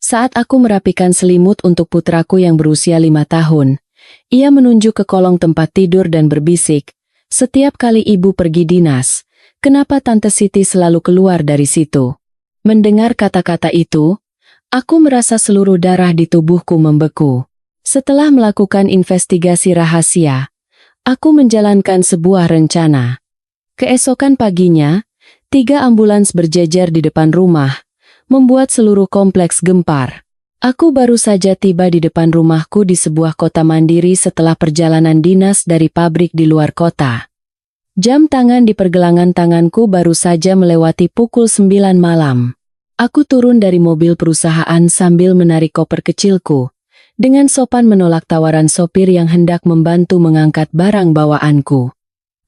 Saat aku merapikan selimut untuk putraku yang berusia 5 tahun, ia menunjuk ke kolong tempat tidur dan berbisik, "Setiap kali ibu pergi dinas, kenapa Tante Siti selalu keluar dari situ?" Mendengar kata-kata itu, aku merasa seluruh darah di tubuhku membeku. Setelah melakukan investigasi rahasia, aku menjalankan sebuah rencana. Keesokan paginya, 3 ambulans berjejer di depan rumah, membuat seluruh kompleks gempar. Aku baru saja tiba di depan rumahku di sebuah kota mandiri setelah perjalanan dinas dari pabrik di luar kota. Jam tangan di pergelangan tanganku baru saja melewati pukul 9 malam. Aku turun dari mobil perusahaan sambil menarik koper kecilku, dengan sopan menolak tawaran sopir yang hendak membantu mengangkat barang bawaanku.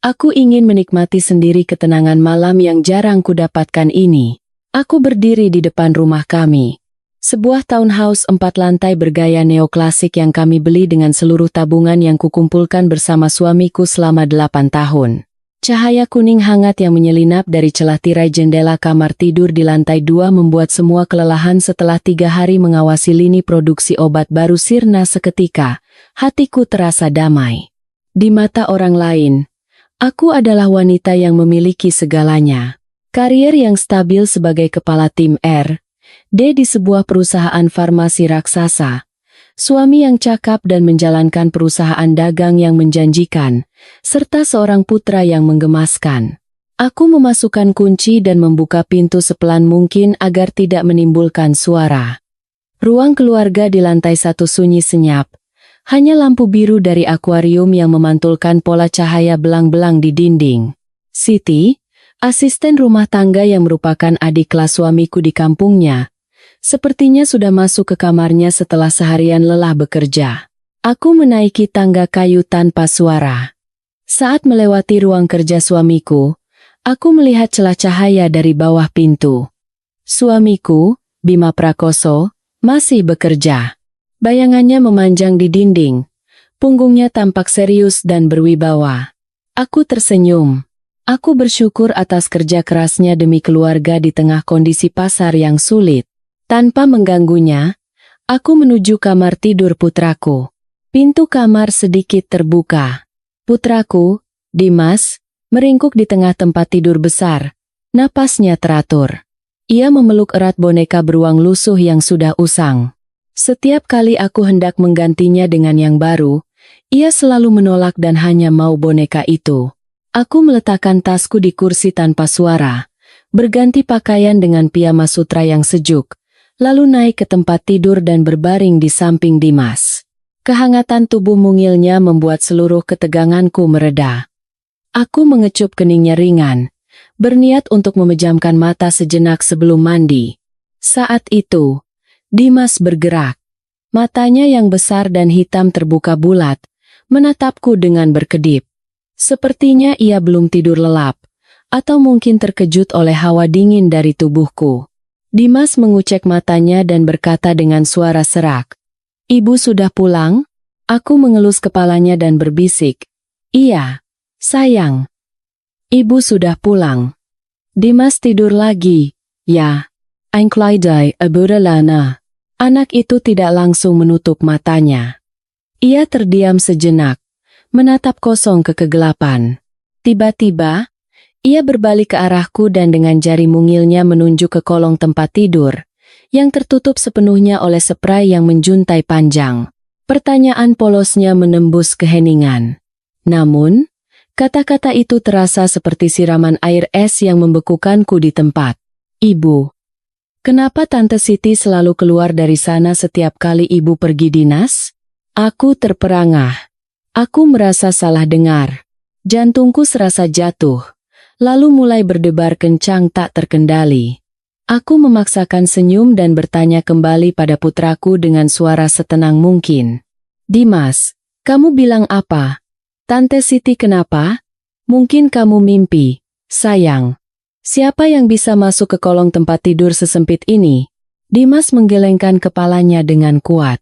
Aku ingin menikmati sendiri ketenangan malam yang jarang kudapatkan ini. Aku berdiri di depan rumah kami. Sebuah townhouse 4 lantai bergaya neoklasik yang kami beli dengan seluruh tabungan yang kukumpulkan bersama suamiku selama 8 tahun. Cahaya kuning hangat yang menyelinap dari celah tirai jendela kamar tidur di lantai 2 membuat semua kelelahan setelah 3 hari mengawasi lini produksi obat baru sirna seketika. Hatiku terasa damai. Di mata orang lain, aku adalah wanita yang memiliki segalanya. Karier yang stabil sebagai kepala tim R&D di sebuah perusahaan farmasi raksasa. Suami yang cakap dan menjalankan perusahaan dagang yang menjanjikan, serta seorang putra yang menggemaskan. Aku memasukkan kunci dan membuka pintu sepelan mungkin agar tidak menimbulkan suara. Ruang keluarga di lantai 1 sunyi senyap. Hanya lampu biru dari akuarium yang memantulkan pola cahaya belang-belang di dinding. Siti, asisten rumah tangga yang merupakan adik kelas suamiku di kampungnya, sepertinya sudah masuk ke kamarnya setelah seharian lelah bekerja. Aku menaiki tangga kayu tanpa suara. Saat melewati ruang kerja suamiku, aku melihat celah cahaya dari bawah pintu. Suamiku, Bima Prakoso, masih bekerja. Bayangannya memanjang di dinding. Punggungnya tampak serius dan berwibawa. Aku tersenyum. Aku bersyukur atas kerja kerasnya demi keluarga di tengah kondisi pasar yang sulit. Tanpa mengganggunya, aku menuju kamar tidur putraku. Pintu kamar sedikit terbuka. Putraku, Dimas, meringkuk di tengah tempat tidur besar. Napasnya teratur. Ia memeluk erat boneka beruang lusuh yang sudah usang. Setiap kali aku hendak menggantinya dengan yang baru, ia selalu menolak dan hanya mau boneka itu. Aku meletakkan tasku di kursi tanpa suara, berganti pakaian dengan piyama sutra yang sejuk, lalu naik ke tempat tidur dan berbaring di samping Dimas. Kehangatan tubuh mungilnya membuat seluruh keteganganku mereda. Aku mengecup keningnya ringan, berniat untuk memejamkan mata sejenak sebelum mandi. Saat itu, Dimas bergerak. Matanya yang besar dan hitam terbuka bulat, menatapku dengan berkedip. Sepertinya ia belum tidur lelap, atau mungkin terkejut oleh hawa dingin dari tubuhku. Dimas mengucek matanya dan berkata dengan suara serak, "Ibu sudah pulang?" Aku mengelus kepalanya dan berbisik, "Iya, sayang. Ibu sudah pulang." Dimas tidur lagi. "Ya, Angklaidai Aburalana." Anak itu tidak langsung menutup matanya. Ia terdiam sejenak, menatap kosong ke kegelapan. Tiba-tiba, ia berbalik ke arahku dan dengan jari mungilnya menunjuk ke kolong tempat tidur, yang tertutup sepenuhnya oleh spray yang menjuntai panjang. Pertanyaan polosnya menembus keheningan. Namun, kata-kata itu terasa seperti siraman air es yang membekukanku di tempat. "Ibu, kenapa Tante Siti selalu keluar dari sana setiap kali ibu pergi dinas?" Aku terperangah. Aku merasa salah dengar. Jantungku serasa jatuh, lalu mulai berdebar kencang tak terkendali. Aku memaksakan senyum dan bertanya kembali pada putraku dengan suara setenang mungkin. "Dimas, kamu bilang apa? Tante Siti kenapa? Mungkin kamu mimpi, sayang. Siapa yang bisa masuk ke kolong tempat tidur sesempit ini?" Dimas menggelengkan kepalanya dengan kuat.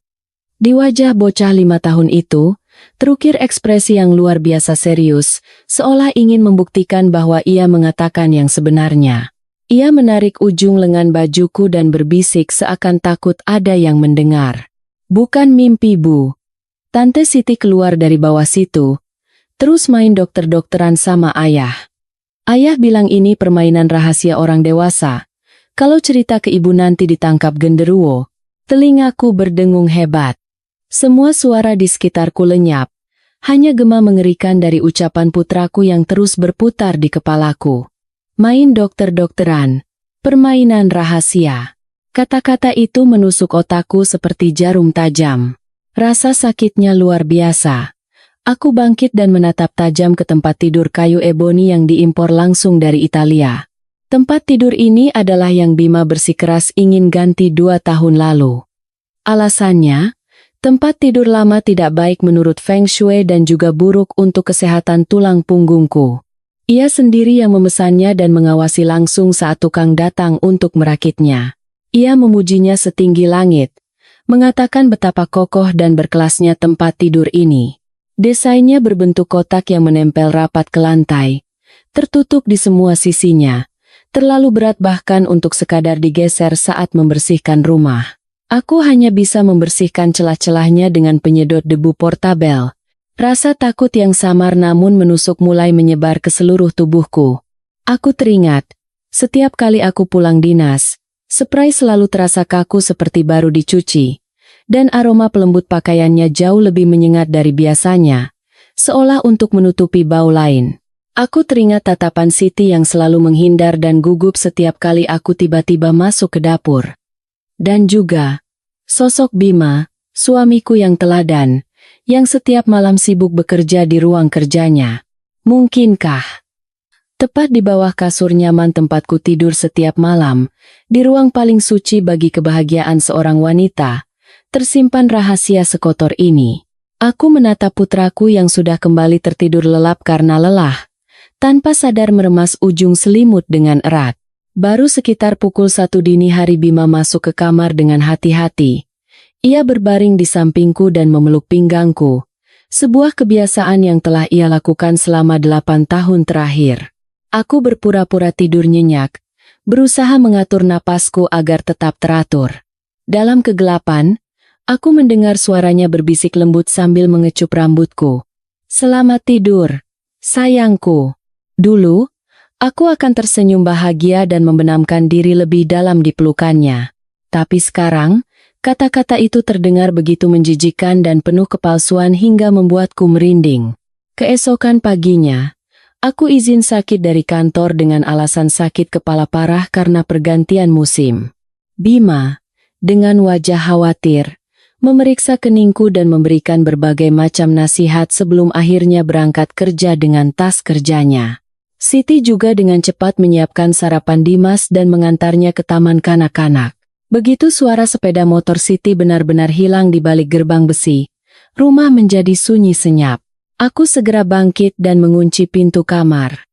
Di wajah bocah 5 tahun itu, terukir ekspresi yang luar biasa serius, seolah ingin membuktikan bahwa ia mengatakan yang sebenarnya. Ia menarik ujung lengan bajuku dan berbisik seakan takut ada yang mendengar. Bukan mimpi, Bu. Tante Siti keluar dari bawah situ, terus main dokter-dokteran sama ayah. Ayah bilang ini permainan rahasia orang dewasa. Kalau cerita ke ibu nanti ditangkap genderuwo. Telingaku berdengung hebat. Semua suara di sekitarku lenyap. Hanya gema mengerikan dari ucapan putraku yang terus berputar di kepalaku. Main dokter-dokteran. Permainan rahasia. Kata-kata itu menusuk otakku seperti jarum tajam. Rasa sakitnya luar biasa. Aku bangkit dan menatap tajam ke tempat tidur kayu eboni yang diimpor langsung dari Italia. Tempat tidur ini adalah yang Bima bersikeras ingin ganti 2 tahun lalu. Alasannya, tempat tidur lama tidak baik menurut Feng Shui dan juga buruk untuk kesehatan tulang punggungku. Ia sendiri yang memesannya dan mengawasi langsung saat tukang datang untuk merakitnya. Ia memujinya setinggi langit, mengatakan betapa kokoh dan berkelasnya tempat tidur ini. Desainnya berbentuk kotak yang menempel rapat ke lantai, tertutup di semua sisinya, terlalu berat bahkan untuk sekadar digeser saat membersihkan rumah. Aku hanya bisa membersihkan celah-celahnya dengan penyedot debu portabel. Rasa takut yang samar namun menusuk mulai menyebar ke seluruh tubuhku. Aku teringat, setiap kali aku pulang dinas, spray selalu terasa kaku seperti baru dicuci, dan aroma pelembut pakaiannya jauh lebih menyengat dari biasanya, seolah untuk menutupi bau lain. Aku teringat tatapan Siti yang selalu menghindar dan gugup setiap kali aku tiba-tiba masuk ke dapur. Dan juga, sosok Bima, suamiku yang teladan, yang setiap malam sibuk bekerja di ruang kerjanya. Mungkinkah? Tepat di bawah kasur nyaman tempatku tidur setiap malam, di ruang paling suci bagi kebahagiaan seorang wanita, tersimpan rahasia sekotor ini. Aku menatap putraku yang sudah kembali tertidur lelap karena lelah, tanpa sadar meremas ujung selimut dengan erat. Baru sekitar pukul 1 dini hari Bima masuk ke kamar dengan hati-hati. Ia berbaring di sampingku dan memeluk pinggangku, sebuah kebiasaan yang telah ia lakukan selama 8 tahun terakhir. Aku berpura-pura tidur nyenyak, berusaha mengatur napasku agar tetap teratur. Dalam kegelapan, aku mendengar suaranya berbisik lembut sambil mengecup rambutku. "Selamat tidur, sayangku." Dulu, aku akan tersenyum bahagia dan membenamkan diri lebih dalam di pelukannya. Tapi sekarang, kata-kata itu terdengar begitu menjijikkan dan penuh kepalsuan hingga membuatku merinding. Keesokan paginya, aku izin sakit dari kantor dengan alasan sakit kepala parah karena pergantian musim. Bima, dengan wajah khawatir, memeriksa keningku dan memberikan berbagai macam nasihat sebelum akhirnya berangkat kerja dengan tas kerjanya. Siti juga dengan cepat menyiapkan sarapan Dimas dan mengantarnya ke taman kanak-kanak. Begitu suara sepeda motor Siti benar-benar hilang di balik gerbang besi, rumah menjadi sunyi senyap. Aku segera bangkit dan mengunci pintu kamar.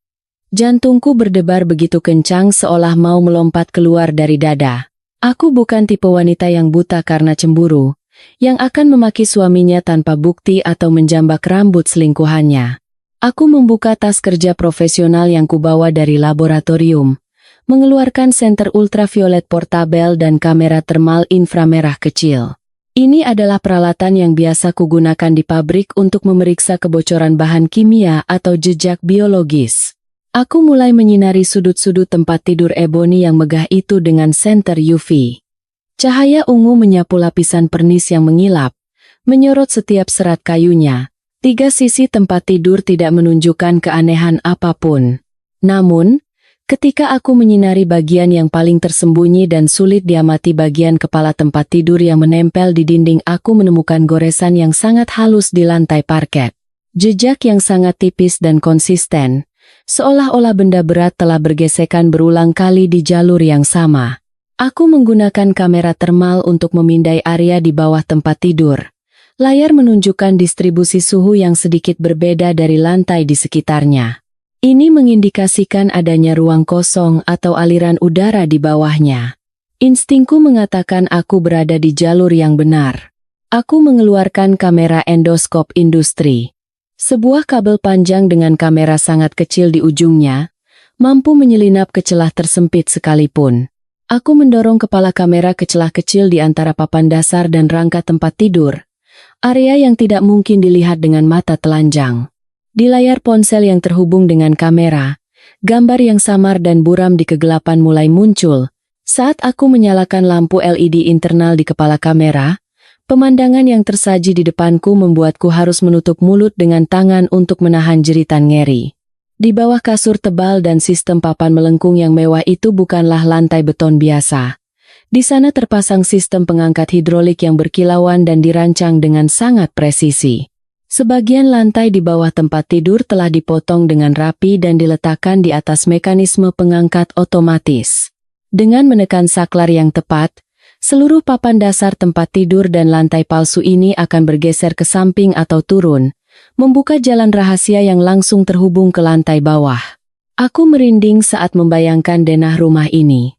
Jantungku berdebar begitu kencang seolah mau melompat keluar dari dada. Aku bukan tipe wanita yang buta karena cemburu, yang akan memaki suaminya tanpa bukti atau menjambak rambut selingkuhannya. Aku membuka tas kerja profesional yang kubawa dari laboratorium, mengeluarkan senter ultraviolet portabel dan kamera termal inframerah kecil. Ini adalah peralatan yang biasa kugunakan di pabrik untuk memeriksa kebocoran bahan kimia atau jejak biologis. Aku mulai menyinari sudut-sudut tempat tidur eboni yang megah itu dengan senter UV. Cahaya ungu menyapu lapisan pernis yang mengilap, menyorot setiap serat kayunya. 3 sisi tempat tidur tidak menunjukkan keanehan apapun. Namun, ketika aku menyinari bagian yang paling tersembunyi dan sulit diamati bagian kepala tempat tidur yang menempel di dinding, aku menemukan goresan yang sangat halus di lantai parket. Jejak yang sangat tipis dan konsisten, seolah-olah benda berat telah bergesekan berulang kali di jalur yang sama. Aku menggunakan kamera termal untuk memindai area di bawah tempat tidur. Layar menunjukkan distribusi suhu yang sedikit berbeda dari lantai di sekitarnya. Ini mengindikasikan adanya ruang kosong atau aliran udara di bawahnya. Instingku mengatakan aku berada di jalur yang benar. Aku mengeluarkan kamera endoskop industri. Sebuah kabel panjang dengan kamera sangat kecil di ujungnya, mampu menyelinap ke celah tersempit sekalipun. Aku mendorong kepala kamera ke celah kecil di antara papan dasar dan rangka tempat tidur, area yang tidak mungkin dilihat dengan mata telanjang. Di layar ponsel yang terhubung dengan kamera, gambar yang samar dan buram di kegelapan mulai muncul. Saat aku menyalakan lampu LED internal di kepala kamera, pemandangan yang tersaji di depanku membuatku harus menutup mulut dengan tangan untuk menahan jeritan ngeri. Di bawah kasur tebal dan sistem papan melengkung yang mewah itu bukanlah lantai beton biasa. Di sana terpasang sistem pengangkat hidrolik yang berkilauan dan dirancang dengan sangat presisi. Sebagian lantai di bawah tempat tidur telah dipotong dengan rapi dan diletakkan di atas mekanisme pengangkat otomatis. Dengan menekan saklar yang tepat, seluruh papan dasar tempat tidur dan lantai palsu ini akan bergeser ke samping atau turun, membuka jalan rahasia yang langsung terhubung ke lantai bawah. Aku merinding saat membayangkan denah rumah ini.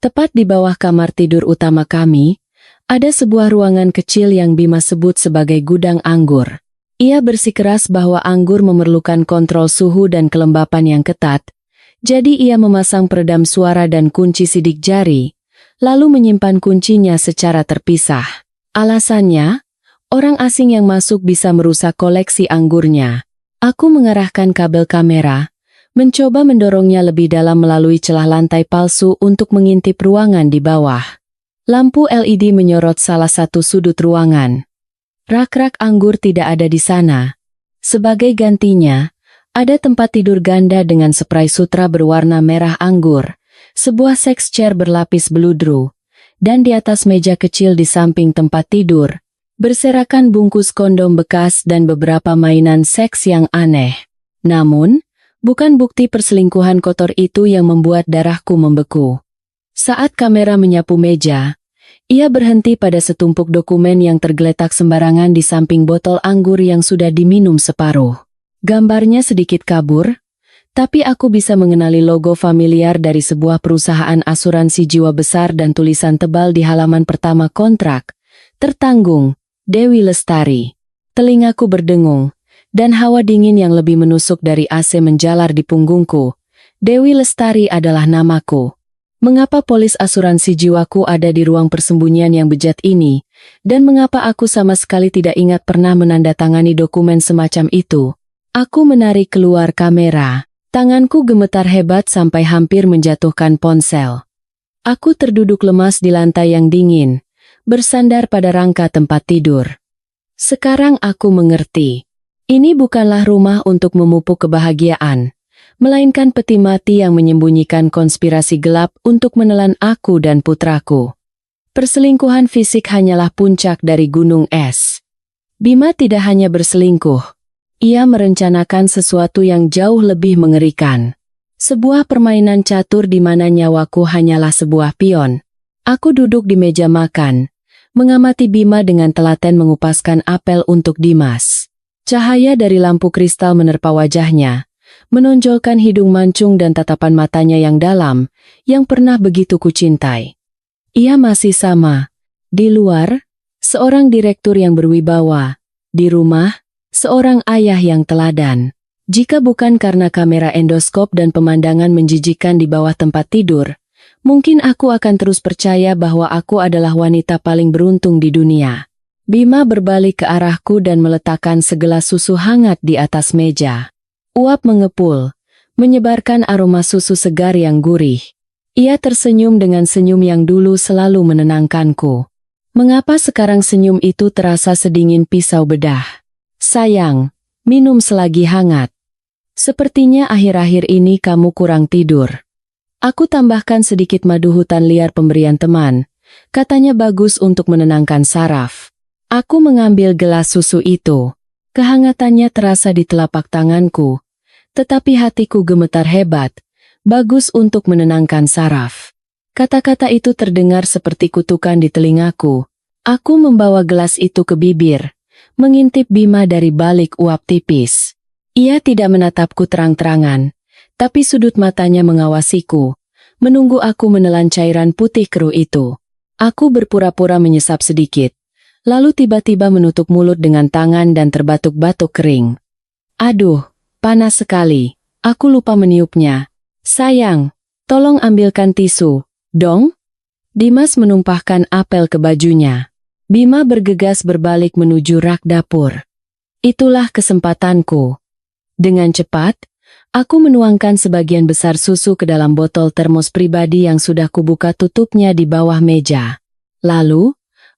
Tepat di bawah kamar tidur utama kami, ada sebuah ruangan kecil yang Bima sebut sebagai gudang anggur. Ia bersikeras bahwa anggur memerlukan kontrol suhu dan kelembapan yang ketat, jadi ia memasang peredam suara dan kunci sidik jari, lalu menyimpan kuncinya secara terpisah. Alasannya, orang asing yang masuk bisa merusak koleksi anggurnya. Aku mengarahkan kabel kamera, mencoba mendorongnya lebih dalam melalui celah lantai palsu untuk mengintip ruangan di bawah. Lampu LED menyorot salah satu sudut ruangan. Rak-rak anggur tidak ada di sana. Sebagai gantinya, ada tempat tidur ganda dengan spray sutra berwarna merah anggur, sebuah sex chair berlapis beludru, dan di atas meja kecil di samping tempat tidur, berserakan bungkus kondom bekas dan beberapa mainan seks yang aneh. Namun, bukan bukti perselingkuhan kotor itu yang membuat darahku membeku. Saat kamera menyapu meja, ia berhenti pada setumpuk dokumen yang tergeletak sembarangan di samping botol anggur yang sudah diminum separuh. Gambarnya sedikit kabur, tapi aku bisa mengenali logo familiar dari sebuah perusahaan asuransi jiwa besar dan tulisan tebal di halaman pertama kontrak. Tertanggung, Dewi Lestari. Telingaku berdengung, dan hawa dingin yang lebih menusuk dari AC menjalar di punggungku. Dewi Lestari adalah namaku. Mengapa polis asuransi jiwaku ada di ruang persembunyian yang bejat ini, dan mengapa aku sama sekali tidak ingat pernah menandatangani dokumen semacam itu? Aku menarik keluar kamera. Tanganku gemetar hebat sampai hampir menjatuhkan ponsel. Aku terduduk lemas di lantai yang dingin, bersandar pada rangka tempat tidur. Sekarang aku mengerti. Ini bukanlah rumah untuk memupuk kebahagiaan, melainkan peti mati yang menyembunyikan konspirasi gelap untuk menelan aku dan putraku. Perselingkuhan fisik hanyalah puncak dari gunung es. Bima tidak hanya berselingkuh. Ia merencanakan sesuatu yang jauh lebih mengerikan. Sebuah permainan catur di mana nyawaku hanyalah sebuah pion. Aku duduk di meja makan, mengamati Bima dengan telaten mengupaskan apel untuk Dimas. Cahaya dari lampu kristal menerpa wajahnya, menonjolkan hidung mancung dan tatapan matanya yang dalam, yang pernah begitu kucintai. Ia masih sama. Di luar, seorang direktur yang berwibawa. Di rumah, seorang ayah yang teladan. Jika bukan karena kamera endoskop dan pemandangan menjijikan di bawah tempat tidur, mungkin aku akan terus percaya bahwa aku adalah wanita paling beruntung di dunia. Bima berbalik ke arahku dan meletakkan segelas susu hangat di atas meja. Uap mengepul, menyebarkan aroma susu segar yang gurih. Ia tersenyum dengan senyum yang dulu selalu menenangkanku. Mengapa sekarang senyum itu terasa sedingin pisau bedah? Sayang, minum selagi hangat. Sepertinya akhir-akhir ini kamu kurang tidur. Aku tambahkan sedikit madu hutan liar pemberian teman. Katanya bagus untuk menenangkan saraf. Aku mengambil gelas susu itu. Kehangatannya terasa di telapak tanganku. Tetapi hatiku gemetar hebat. Bagus untuk menenangkan saraf. Kata-kata itu terdengar seperti kutukan di telingaku. Aku membawa gelas itu ke bibir, mengintip Bima dari balik uap tipis. Ia tidak menatapku terang-terangan, tapi sudut matanya mengawasiku, menunggu aku menelan cairan putih keruh itu. Aku berpura-pura menyesap sedikit, lalu tiba-tiba menutup mulut dengan tangan dan terbatuk-batuk kering. Aduh, panas sekali. Aku lupa meniupnya. Sayang, tolong ambilkan tisu, dong. Dimas menumpahkan apel ke bajunya. Bima bergegas berbalik menuju rak dapur. Itulah kesempatanku. Dengan cepat, aku menuangkan sebagian besar susu ke dalam botol termos pribadi yang sudah kubuka tutupnya di bawah meja. Lalu,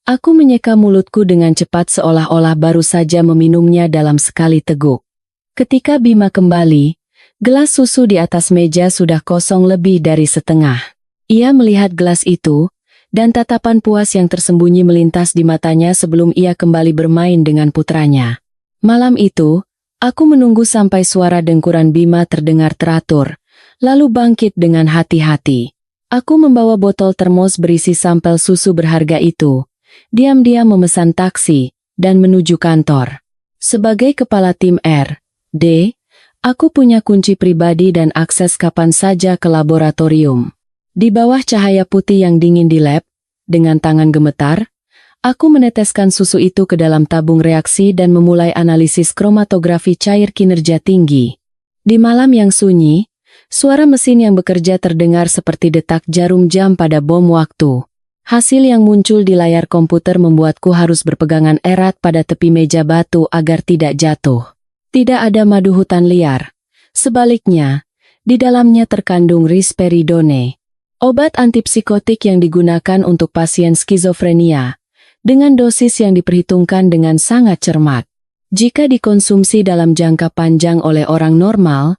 aku menyeka mulutku dengan cepat seolah-olah baru saja meminumnya dalam sekali teguk. Ketika Bima kembali, gelas susu di atas meja sudah kosong lebih dari setengah. Ia melihat gelas itu, dan tatapan puas yang tersembunyi melintas di matanya sebelum ia kembali bermain dengan putranya. Malam itu, aku menunggu sampai suara dengkuran Bima terdengar teratur, lalu bangkit dengan hati-hati. Aku membawa botol termos berisi sampel susu berharga itu, diam-diam memesan taksi, dan menuju kantor. Sebagai kepala tim R&D, aku punya kunci pribadi dan akses kapan saja ke laboratorium. Di bawah cahaya putih yang dingin di lab, dengan tangan gemetar, aku meneteskan susu itu ke dalam tabung reaksi dan memulai analisis kromatografi cair kinerja tinggi. Di malam yang sunyi, suara mesin yang bekerja terdengar seperti detak jarum jam pada bom waktu. Hasil yang muncul di layar komputer membuatku harus berpegangan erat pada tepi meja batu agar tidak jatuh. Tidak ada madu hutan liar. Sebaliknya, di dalamnya terkandung risperidone, obat antipsikotik yang digunakan untuk pasien skizofrenia, dengan dosis yang diperhitungkan dengan sangat cermat. Jika dikonsumsi dalam jangka panjang oleh orang normal,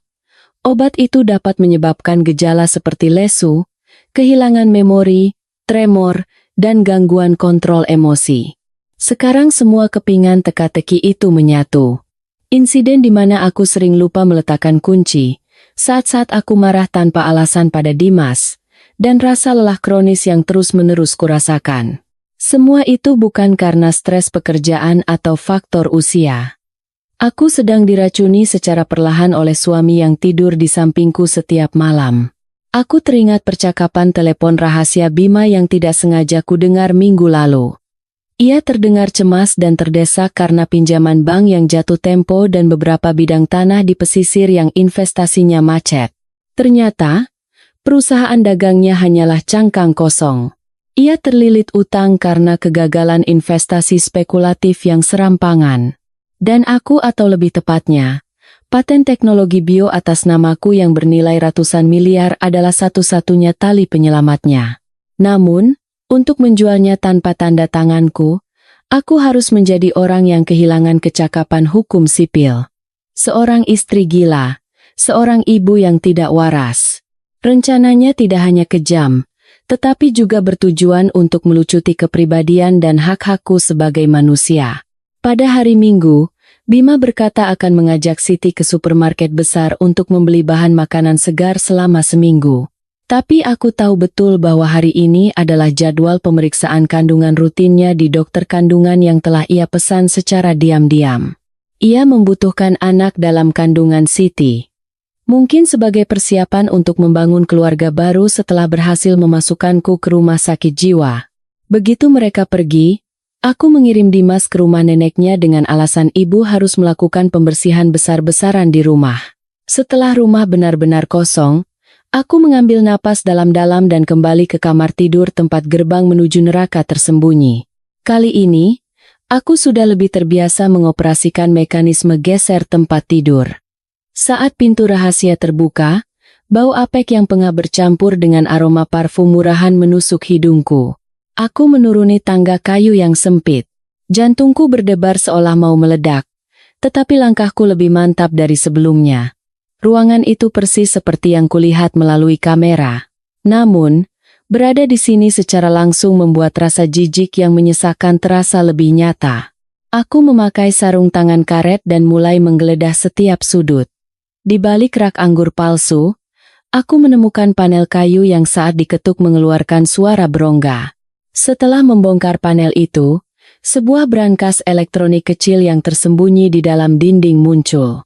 obat itu dapat menyebabkan gejala seperti lesu, kehilangan memori, tremor, dan gangguan kontrol emosi. Sekarang semua kepingan teka-teki itu menyatu. Insiden di mana aku sering lupa meletakkan kunci, saat-saat aku marah tanpa alasan pada Dimas, dan rasa lelah kronis yang terus-menerus kurasakan. Semua itu bukan karena stres pekerjaan atau faktor usia. Aku sedang diracuni secara perlahan oleh suami yang tidur di sampingku setiap malam. Aku teringat percakapan telepon rahasia Bima yang tidak sengaja kudengar minggu lalu. Ia terdengar cemas dan terdesak karena pinjaman bank yang jatuh tempo dan beberapa bidang tanah di pesisir yang investasinya macet. Ternyata, perusahaan dagangnya hanyalah cangkang kosong. Ia terlilit utang karena kegagalan investasi spekulatif yang serampangan. Dan aku atau lebih tepatnya, paten teknologi bio atas namaku yang bernilai ratusan miliar adalah satu-satunya tali penyelamatnya. Namun, untuk menjualnya tanpa tanda tanganku, aku harus menjadi orang yang kehilangan kecakapan hukum sipil. Seorang istri gila, seorang ibu yang tidak waras. Rencananya tidak hanya kejam, tetapi juga bertujuan untuk melucuti kepribadian dan hak-hakku sebagai manusia. Pada hari Minggu, Bima berkata akan mengajak Siti ke supermarket besar untuk membeli bahan makanan segar selama seminggu. Tapi aku tahu betul bahwa hari ini adalah jadwal pemeriksaan kandungan rutinnya di dokter kandungan yang telah ia pesan secara diam-diam. Ia membutuhkan anak dalam kandungan Siti. Mungkin sebagai persiapan untuk membangun keluarga baru setelah berhasil memasukkanku ke rumah sakit jiwa. Begitu mereka pergi, aku mengirim Dimas ke rumah neneknya dengan alasan ibu harus melakukan pembersihan besar-besaran di rumah. Setelah rumah benar-benar kosong, aku mengambil napas dalam-dalam dan kembali ke kamar tidur tempat gerbang menuju neraka tersembunyi. Kali ini, aku sudah lebih terbiasa mengoperasikan mekanisme geser tempat tidur. Saat pintu rahasia terbuka, bau apek yang pengap bercampur dengan aroma parfum murahan menusuk hidungku. Aku menuruni tangga kayu yang sempit. Jantungku berdebar seolah mau meledak, tetapi langkahku lebih mantap dari sebelumnya. Ruangan itu persis seperti yang kulihat melalui kamera. Namun, berada di sini secara langsung membuat rasa jijik yang menyesakan terasa lebih nyata. Aku memakai sarung tangan karet dan mulai menggeledah setiap sudut. Di balik rak anggur palsu, aku menemukan panel kayu yang saat diketuk mengeluarkan suara berongga. Setelah membongkar panel itu, sebuah brankas elektronik kecil yang tersembunyi di dalam dinding muncul.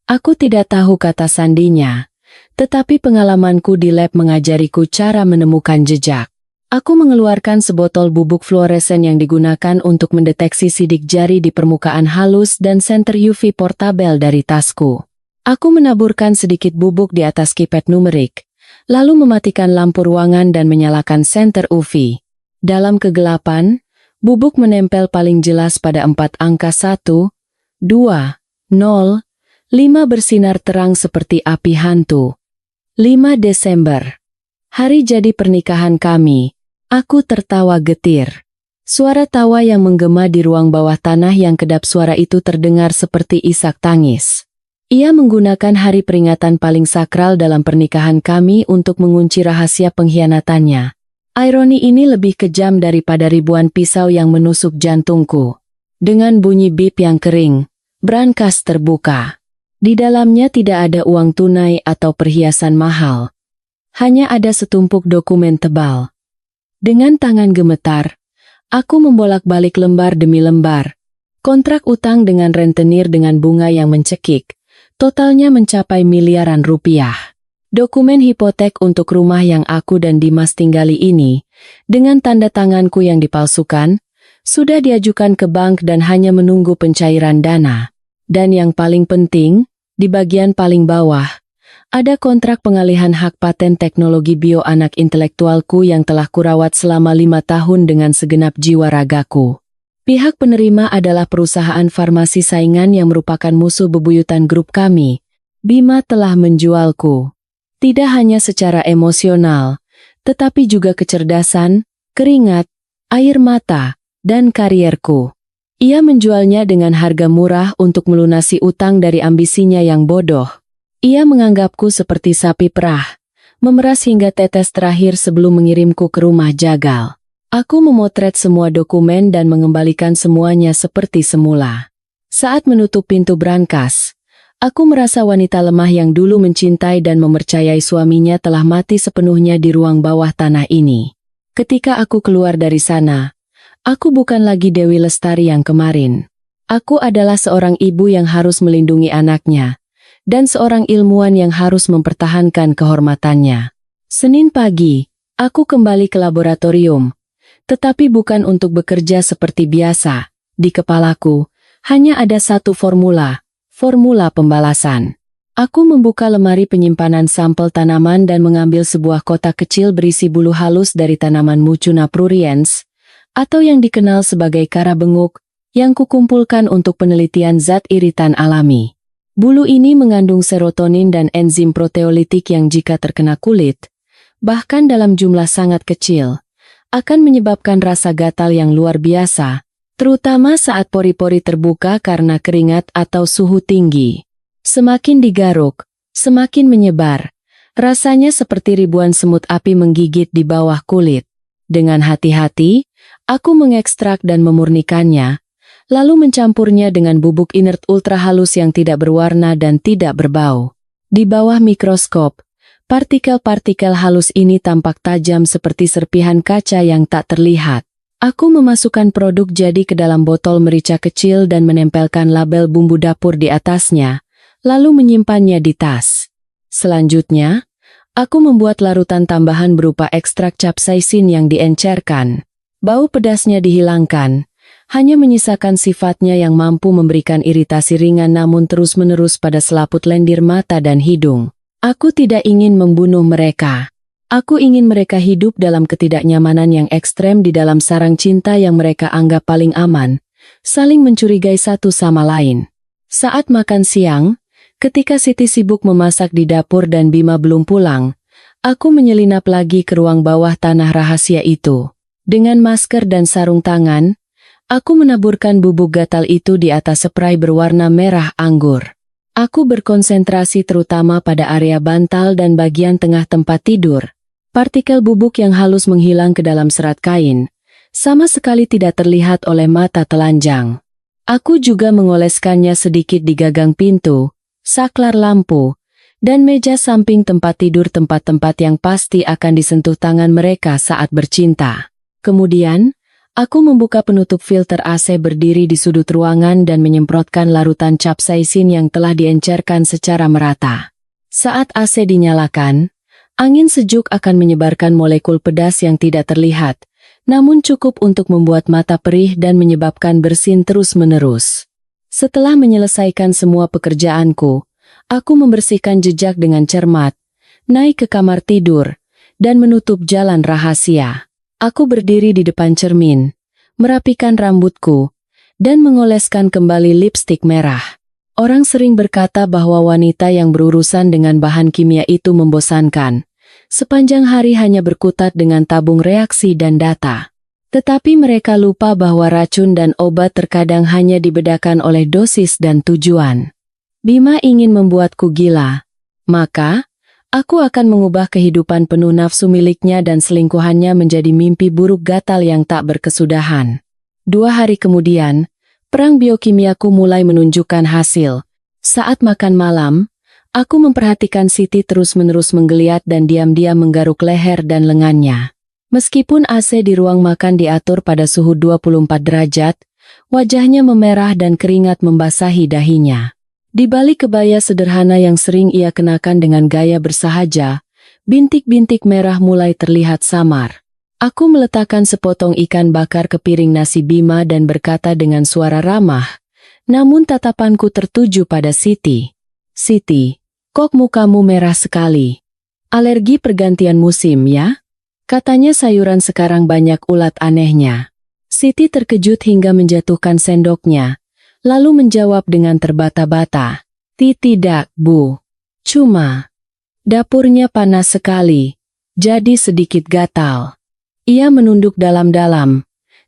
Aku tidak tahu kata sandinya, tetapi pengalamanku di lab mengajariku cara menemukan jejak. Aku mengeluarkan sebotol bubuk fluoresen yang digunakan untuk mendeteksi sidik jari di permukaan halus dan senter UV portabel dari tasku. Aku menaburkan sedikit bubuk di atas keypad numerik, lalu mematikan lampu ruangan dan menyalakan senter UV. Dalam kegelapan, bubuk menempel paling jelas pada 4 angka 1, 2, 0, 5 bersinar terang seperti api hantu. 5 Desember. Hari jadi pernikahan kami. Aku tertawa getir. Suara tawa yang menggema di ruang bawah tanah yang kedap suara itu terdengar seperti isak tangis. Ia menggunakan hari peringatan paling sakral dalam pernikahan kami untuk mengunci rahasia pengkhianatannya. Ironi ini lebih kejam daripada ribuan pisau yang menusuk jantungku. Dengan bunyi bip yang kering, brankas terbuka. Di dalamnya tidak ada uang tunai atau perhiasan mahal. Hanya ada setumpuk dokumen tebal. Dengan tangan gemetar, aku membolak-balik lembar demi lembar. Kontrak utang dengan rentenir dengan bunga yang mencekik. Totalnya mencapai miliaran rupiah. Dokumen hipotek untuk rumah yang aku dan Dimas tinggali ini, dengan tanda tanganku yang dipalsukan, sudah diajukan ke bank dan hanya menunggu pencairan dana. Dan yang paling penting, di bagian paling bawah, ada kontrak pengalihan hak paten teknologi bio anak intelektualku yang telah kurawat selama 5 tahun dengan segenap jiwa ragaku. Pihak penerima adalah perusahaan farmasi saingan yang merupakan musuh bebuyutan grup kami. Bima telah menjualku. Tidak hanya secara emosional, tetapi juga kecerdasan, keringat, air mata, dan karierku. Ia menjualnya dengan harga murah untuk melunasi utang dari ambisinya yang bodoh. Ia menganggapku seperti sapi perah, memeras hingga tetes terakhir sebelum mengirimku ke rumah jagal. Aku memotret semua dokumen dan mengembalikan semuanya seperti semula. Saat menutup pintu brankas, aku merasa wanita lemah yang dulu mencintai dan mempercayai suaminya telah mati sepenuhnya di ruang bawah tanah ini. Ketika aku keluar dari sana, aku bukan lagi Dewi Lestari yang kemarin. Aku adalah seorang ibu yang harus melindungi anaknya, dan seorang ilmuwan yang harus mempertahankan kehormatannya. Senin pagi, aku kembali ke laboratorium, tetapi bukan untuk bekerja seperti biasa. Di kepalaku, hanya ada satu formula pembalasan. Aku membuka lemari penyimpanan sampel tanaman dan mengambil sebuah kotak kecil berisi bulu halus dari tanaman Mucuna pruriens, atau yang dikenal sebagai kara benguk, yang kukumpulkan untuk penelitian zat iritan alami. Bulu ini mengandung serotonin dan enzim proteolitik yang jika terkena kulit, bahkan dalam jumlah sangat kecil, akan menyebabkan rasa gatal yang luar biasa, terutama saat pori-pori terbuka karena keringat atau suhu tinggi. Semakin digaruk, semakin menyebar. Rasanya seperti ribuan semut api menggigit di bawah kulit. Dengan hati-hati, aku mengekstrak dan memurnikannya, lalu mencampurnya dengan bubuk inert ultra halus yang tidak berwarna dan tidak berbau. Di bawah mikroskop, partikel-partikel halus ini tampak tajam seperti serpihan kaca yang tak terlihat. Aku memasukkan produk jadi ke dalam botol merica kecil dan menempelkan label bumbu dapur di atasnya, lalu menyimpannya di tas. Selanjutnya, aku membuat larutan tambahan berupa ekstrak capsaicin yang diencerkan. Bau pedasnya dihilangkan, hanya menyisakan sifatnya yang mampu memberikan iritasi ringan namun terus-menerus pada selaput lendir mata dan hidung. Aku tidak ingin membunuh mereka. Aku ingin mereka hidup dalam ketidaknyamanan yang ekstrem di dalam sarang cinta yang mereka anggap paling aman, saling mencurigai satu sama lain. Saat makan siang, ketika Siti sibuk memasak di dapur dan Bima belum pulang, aku menyelinap lagi ke ruang bawah tanah rahasia itu. Dengan masker dan sarung tangan, aku menaburkan bubuk gatal itu di atas spray berwarna merah anggur. Aku berkonsentrasi terutama pada area bantal dan bagian tengah tempat tidur. Partikel bubuk yang halus menghilang ke dalam serat kain, sama sekali tidak terlihat oleh mata telanjang. Aku juga mengoleskannya sedikit di gagang pintu, saklar lampu, dan meja samping tempat tidur tempat-tempat yang pasti akan disentuh tangan mereka saat bercinta. Kemudian, aku membuka penutup filter AC berdiri di sudut ruangan dan menyemprotkan larutan capsaicin yang telah diencerkan secara merata. Saat AC dinyalakan, angin sejuk akan menyebarkan molekul pedas yang tidak terlihat, namun cukup untuk membuat mata perih dan menyebabkan bersin terus-menerus. Setelah menyelesaikan semua pekerjaanku, aku membersihkan jejak dengan cermat, naik ke kamar tidur, dan menutup jalan rahasia. Aku berdiri di depan cermin, merapikan rambutku, dan mengoleskan kembali lipstik merah. Orang sering berkata bahwa wanita yang berurusan dengan bahan kimia itu membosankan. Sepanjang hari hanya berkutat dengan tabung reaksi dan data. Tetapi mereka lupa bahwa racun dan obat terkadang hanya dibedakan oleh dosis dan tujuan. Bima ingin membuatku gila. Maka, aku akan mengubah kehidupan penuh nafsu miliknya dan selingkuhannya menjadi mimpi buruk gatal yang tak berkesudahan. 2 hari kemudian, perang biokimiaku mulai menunjukkan hasil. Saat makan malam, aku memperhatikan Siti terus-menerus menggeliat dan diam-diam menggaruk leher dan lengannya. Meskipun AC di ruang makan diatur pada suhu 24 derajat, wajahnya memerah dan keringat membasahi dahinya. Di balik kebaya sederhana yang sering ia kenakan dengan gaya bersahaja, bintik-bintik merah mulai terlihat samar. Aku meletakkan sepotong ikan bakar ke piring nasi Bima dan berkata dengan suara ramah, namun tatapanku tertuju pada Siti. Siti, kok mukamu merah sekali? Alergi pergantian musim ya? Katanya sayuran sekarang banyak ulat anehnya. Siti terkejut hingga menjatuhkan sendoknya, lalu menjawab dengan terbata-bata. Tidak, Bu. Cuma, dapurnya panas sekali, jadi sedikit gatal. Ia menunduk dalam-dalam,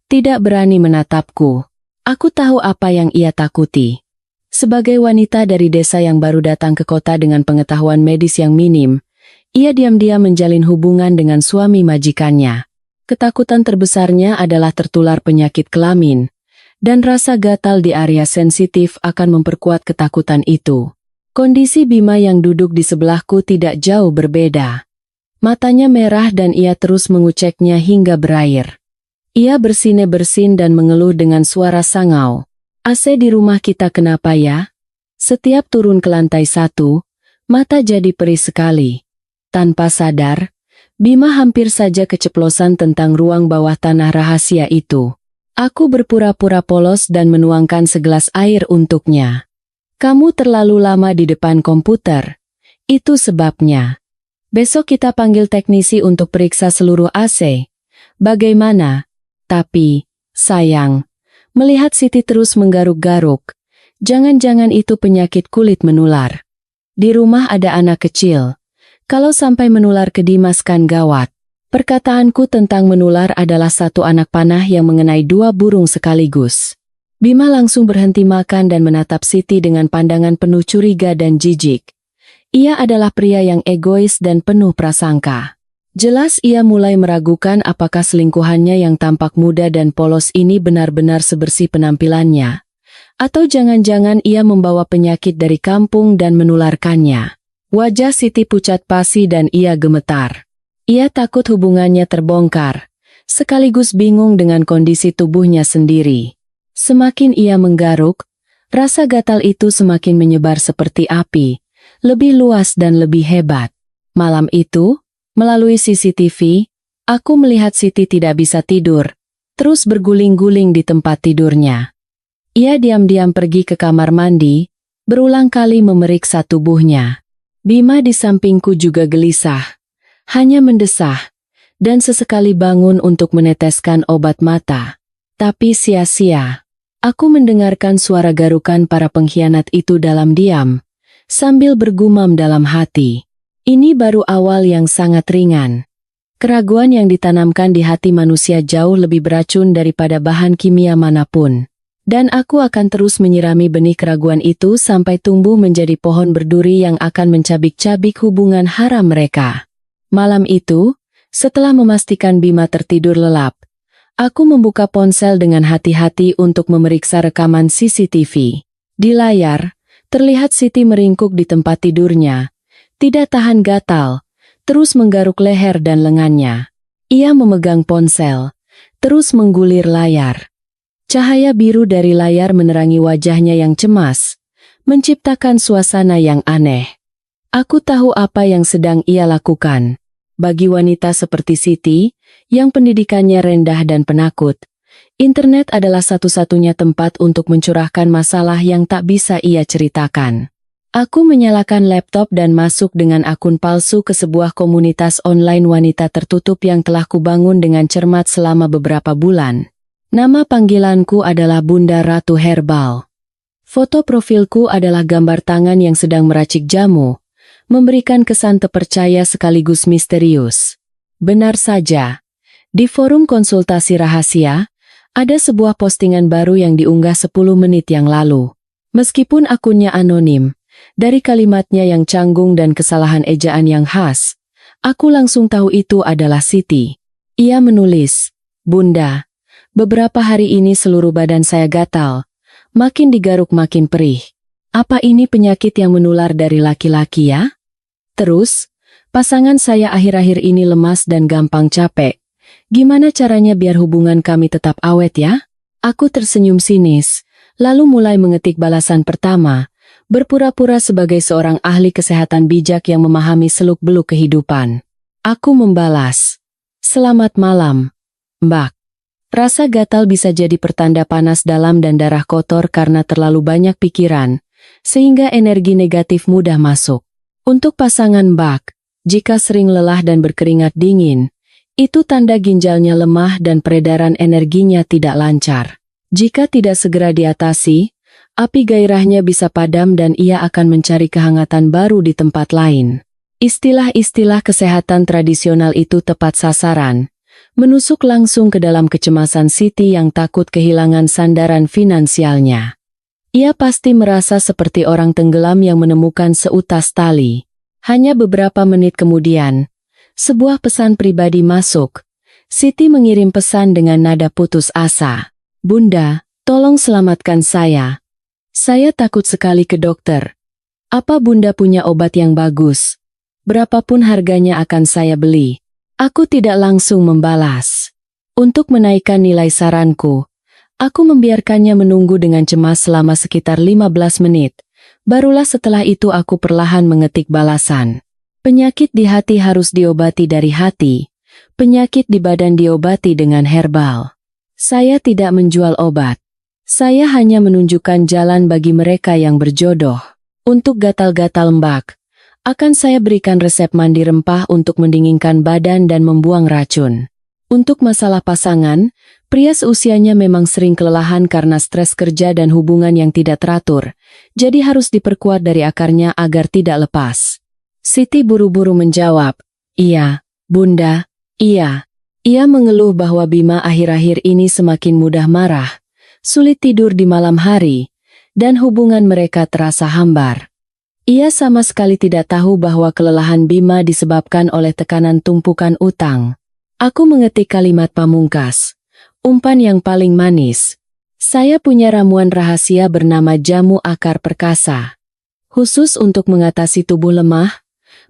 tidak berani menatapku. Aku tahu apa yang ia takuti. Sebagai wanita dari desa yang baru datang ke kota dengan pengetahuan medis yang minim, ia diam-diam menjalin hubungan dengan suami majikannya. Ketakutan terbesarnya adalah tertular penyakit kelamin, dan rasa gatal di area sensitif akan memperkuat ketakutan itu. Kondisi Bima yang duduk di sebelahku tidak jauh berbeda. Matanya merah dan ia terus menguceknya hingga berair. Ia bersin-bersin dan mengeluh dengan suara sangau. AC di rumah kita kenapa ya? Setiap turun ke lantai 1, mata jadi perih sekali. Tanpa sadar, Bima hampir saja keceplosan tentang ruang bawah tanah rahasia itu. Aku berpura-pura polos dan menuangkan segelas air untuknya. Kamu terlalu lama di depan komputer. Itu sebabnya. Besok kita panggil teknisi untuk periksa seluruh AC. Bagaimana? Tapi, sayang, melihat Siti terus menggaruk-garuk, jangan-jangan itu penyakit kulit menular. Di rumah ada anak kecil. Kalau sampai menular ke Dimas kan gawat. Perkataanku tentang menular adalah satu anak panah yang mengenai 2 burung sekaligus. Bima langsung berhenti makan dan menatap Siti dengan pandangan penuh curiga dan jijik. Ia adalah pria yang egois dan penuh prasangka. Jelas ia mulai meragukan apakah selingkuhannya yang tampak muda dan polos ini benar-benar sebersih penampilannya. Atau jangan-jangan ia membawa penyakit dari kampung dan menularkannya. Wajah Siti pucat pasi dan ia gemetar. Ia takut hubungannya terbongkar, sekaligus bingung dengan kondisi tubuhnya sendiri. Semakin ia menggaruk, rasa gatal itu semakin menyebar seperti api, lebih luas dan lebih hebat. Malam itu, melalui CCTV, aku melihat Siti tidak bisa tidur, terus berguling-guling di tempat tidurnya. Ia diam-diam pergi ke kamar mandi, berulang kali memeriksa tubuhnya. Bima di sampingku juga gelisah, hanya mendesah, dan sesekali bangun untuk meneteskan obat mata. Tapi sia-sia. Aku mendengarkan suara garukan para pengkhianat itu dalam diam, sambil bergumam dalam hati. Ini baru awal yang sangat ringan. Keraguan yang ditanamkan di hati manusia jauh lebih beracun daripada bahan kimia manapun. Dan aku akan terus menyirami benih keraguan itu sampai tumbuh menjadi pohon berduri yang akan mencabik-cabik hubungan haram mereka. Malam itu, setelah memastikan Bima tertidur lelap, aku membuka ponsel dengan hati-hati untuk memeriksa rekaman CCTV. Di layar, terlihat Siti meringkuk di tempat tidurnya, tidak tahan gatal, terus menggaruk leher dan lengannya. Ia memegang ponsel, terus menggulir layar. Cahaya biru dari layar menerangi wajahnya yang cemas, menciptakan suasana yang aneh. Aku tahu apa yang sedang ia lakukan. Bagi wanita seperti Siti, yang pendidikannya rendah dan penakut, internet adalah satu-satunya tempat untuk mencurahkan masalah yang tak bisa ia ceritakan. Aku menyalakan laptop dan masuk dengan akun palsu ke sebuah komunitas online wanita tertutup yang telah kubangun dengan cermat selama beberapa bulan. Nama panggilanku adalah Bunda Ratu Herbal. Foto profilku adalah gambar tangan yang sedang meracik jamu, memberikan kesan terpercaya sekaligus misterius. Benar saja, di forum konsultasi rahasia, ada sebuah postingan baru yang diunggah 10 menit yang lalu. Meskipun akunnya anonim, dari kalimatnya yang canggung dan kesalahan ejaan yang khas, aku langsung tahu itu adalah Siti. Ia menulis, "Bunda, beberapa hari ini seluruh badan saya gatal, makin digaruk makin perih. Apa ini penyakit yang menular dari laki-laki ya? Terus, pasangan saya akhir-akhir ini lemas dan gampang capek. Gimana caranya biar hubungan kami tetap awet ya?" Aku tersenyum sinis, lalu mulai mengetik balasan pertama, berpura-pura sebagai seorang ahli kesehatan bijak yang memahami seluk-beluk kehidupan. Aku membalas, "Selamat malam, Mbak. Rasa gatal bisa jadi pertanda panas dalam dan darah kotor karena terlalu banyak pikiran, sehingga energi negatif mudah masuk. Untuk pasangan Mbak, jika sering lelah dan berkeringat dingin, itu tanda ginjalnya lemah dan peredaran energinya tidak lancar. Jika tidak segera diatasi, api gairahnya bisa padam dan ia akan mencari kehangatan baru di tempat lain." Istilah-istilah kesehatan tradisional itu tepat sasaran, menusuk langsung ke dalam kecemasan Siti yang takut kehilangan sandaran finansialnya. Ia pasti merasa seperti orang tenggelam yang menemukan seutas tali. Hanya beberapa menit kemudian, sebuah pesan pribadi masuk. Siti mengirim pesan dengan nada putus asa. "Bunda, tolong selamatkan saya. Saya takut sekali ke dokter. Apa Bunda punya obat yang bagus? Berapapun harganya akan saya beli." Aku tidak langsung membalas. Untuk menaikkan nilai saranku, aku membiarkannya menunggu dengan cemas selama sekitar 15 menit. Barulah setelah itu aku perlahan mengetik balasan. "Penyakit di hati harus diobati dari hati. Penyakit di badan diobati dengan herbal. Saya tidak menjual obat. Saya hanya menunjukkan jalan bagi mereka yang berjodoh. Untuk gatal-gatal Mbak, akan saya berikan resep mandi rempah untuk mendinginkan badan dan membuang racun. Untuk masalah pasangan, pria seusianya memang sering kelelahan karena stres kerja dan hubungan yang tidak teratur, jadi harus diperkuat dari akarnya agar tidak lepas." Siti buru-buru menjawab, "Iya, Bunda, iya." Ia mengeluh bahwa Bima akhir-akhir ini semakin mudah marah, sulit tidur di malam hari, dan hubungan mereka terasa hambar. Ia sama sekali tidak tahu bahwa kelelahan Bima disebabkan oleh tekanan tumpukan utang. Aku mengetik kalimat pamungkas, umpan yang paling manis. "Saya punya ramuan rahasia bernama jamu akar perkasa. Khusus untuk mengatasi tubuh lemah,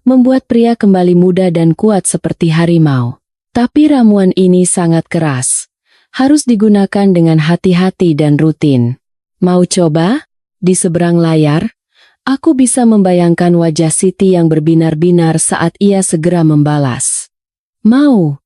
membuat pria kembali muda dan kuat seperti harimau. Tapi ramuan ini sangat keras. Harus digunakan dengan hati-hati dan rutin. Mau coba?" Di seberang layar, aku bisa membayangkan wajah Siti yang berbinar-binar saat ia segera membalas. "Mau,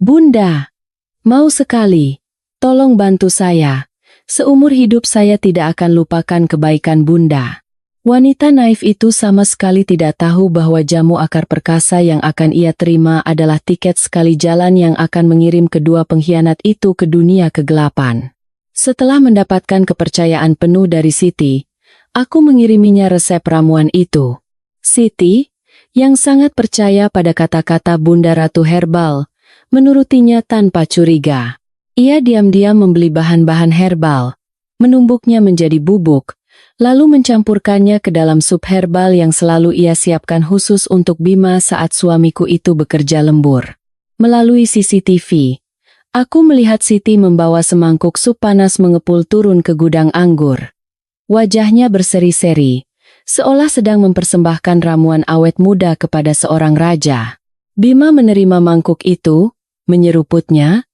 Bunda. Mau sekali. Tolong bantu saya. Seumur hidup saya tidak akan lupakan kebaikan Bunda." Wanita naif itu sama sekali tidak tahu bahwa jamu akar perkasa yang akan ia terima adalah tiket sekali jalan yang akan mengirim kedua pengkhianat itu ke dunia kegelapan. Setelah mendapatkan kepercayaan penuh dari Siti, aku mengiriminya resep ramuan itu. Siti, yang sangat percaya pada kata-kata Bunda Ratu Herbal, menurutinya tanpa curiga. Ia diam-diam membeli bahan-bahan herbal, menumbuknya menjadi bubuk, lalu mencampurkannya ke dalam sup herbal yang selalu ia siapkan khusus untuk Bima saat suamiku itu bekerja lembur. Melalui CCTV, aku melihat Siti membawa semangkuk sup panas mengepul turun ke gudang anggur. Wajahnya berseri-seri, seolah sedang mempersembahkan ramuan awet muda kepada seorang raja. Bima menerima mangkuk itu, menyeruputnya,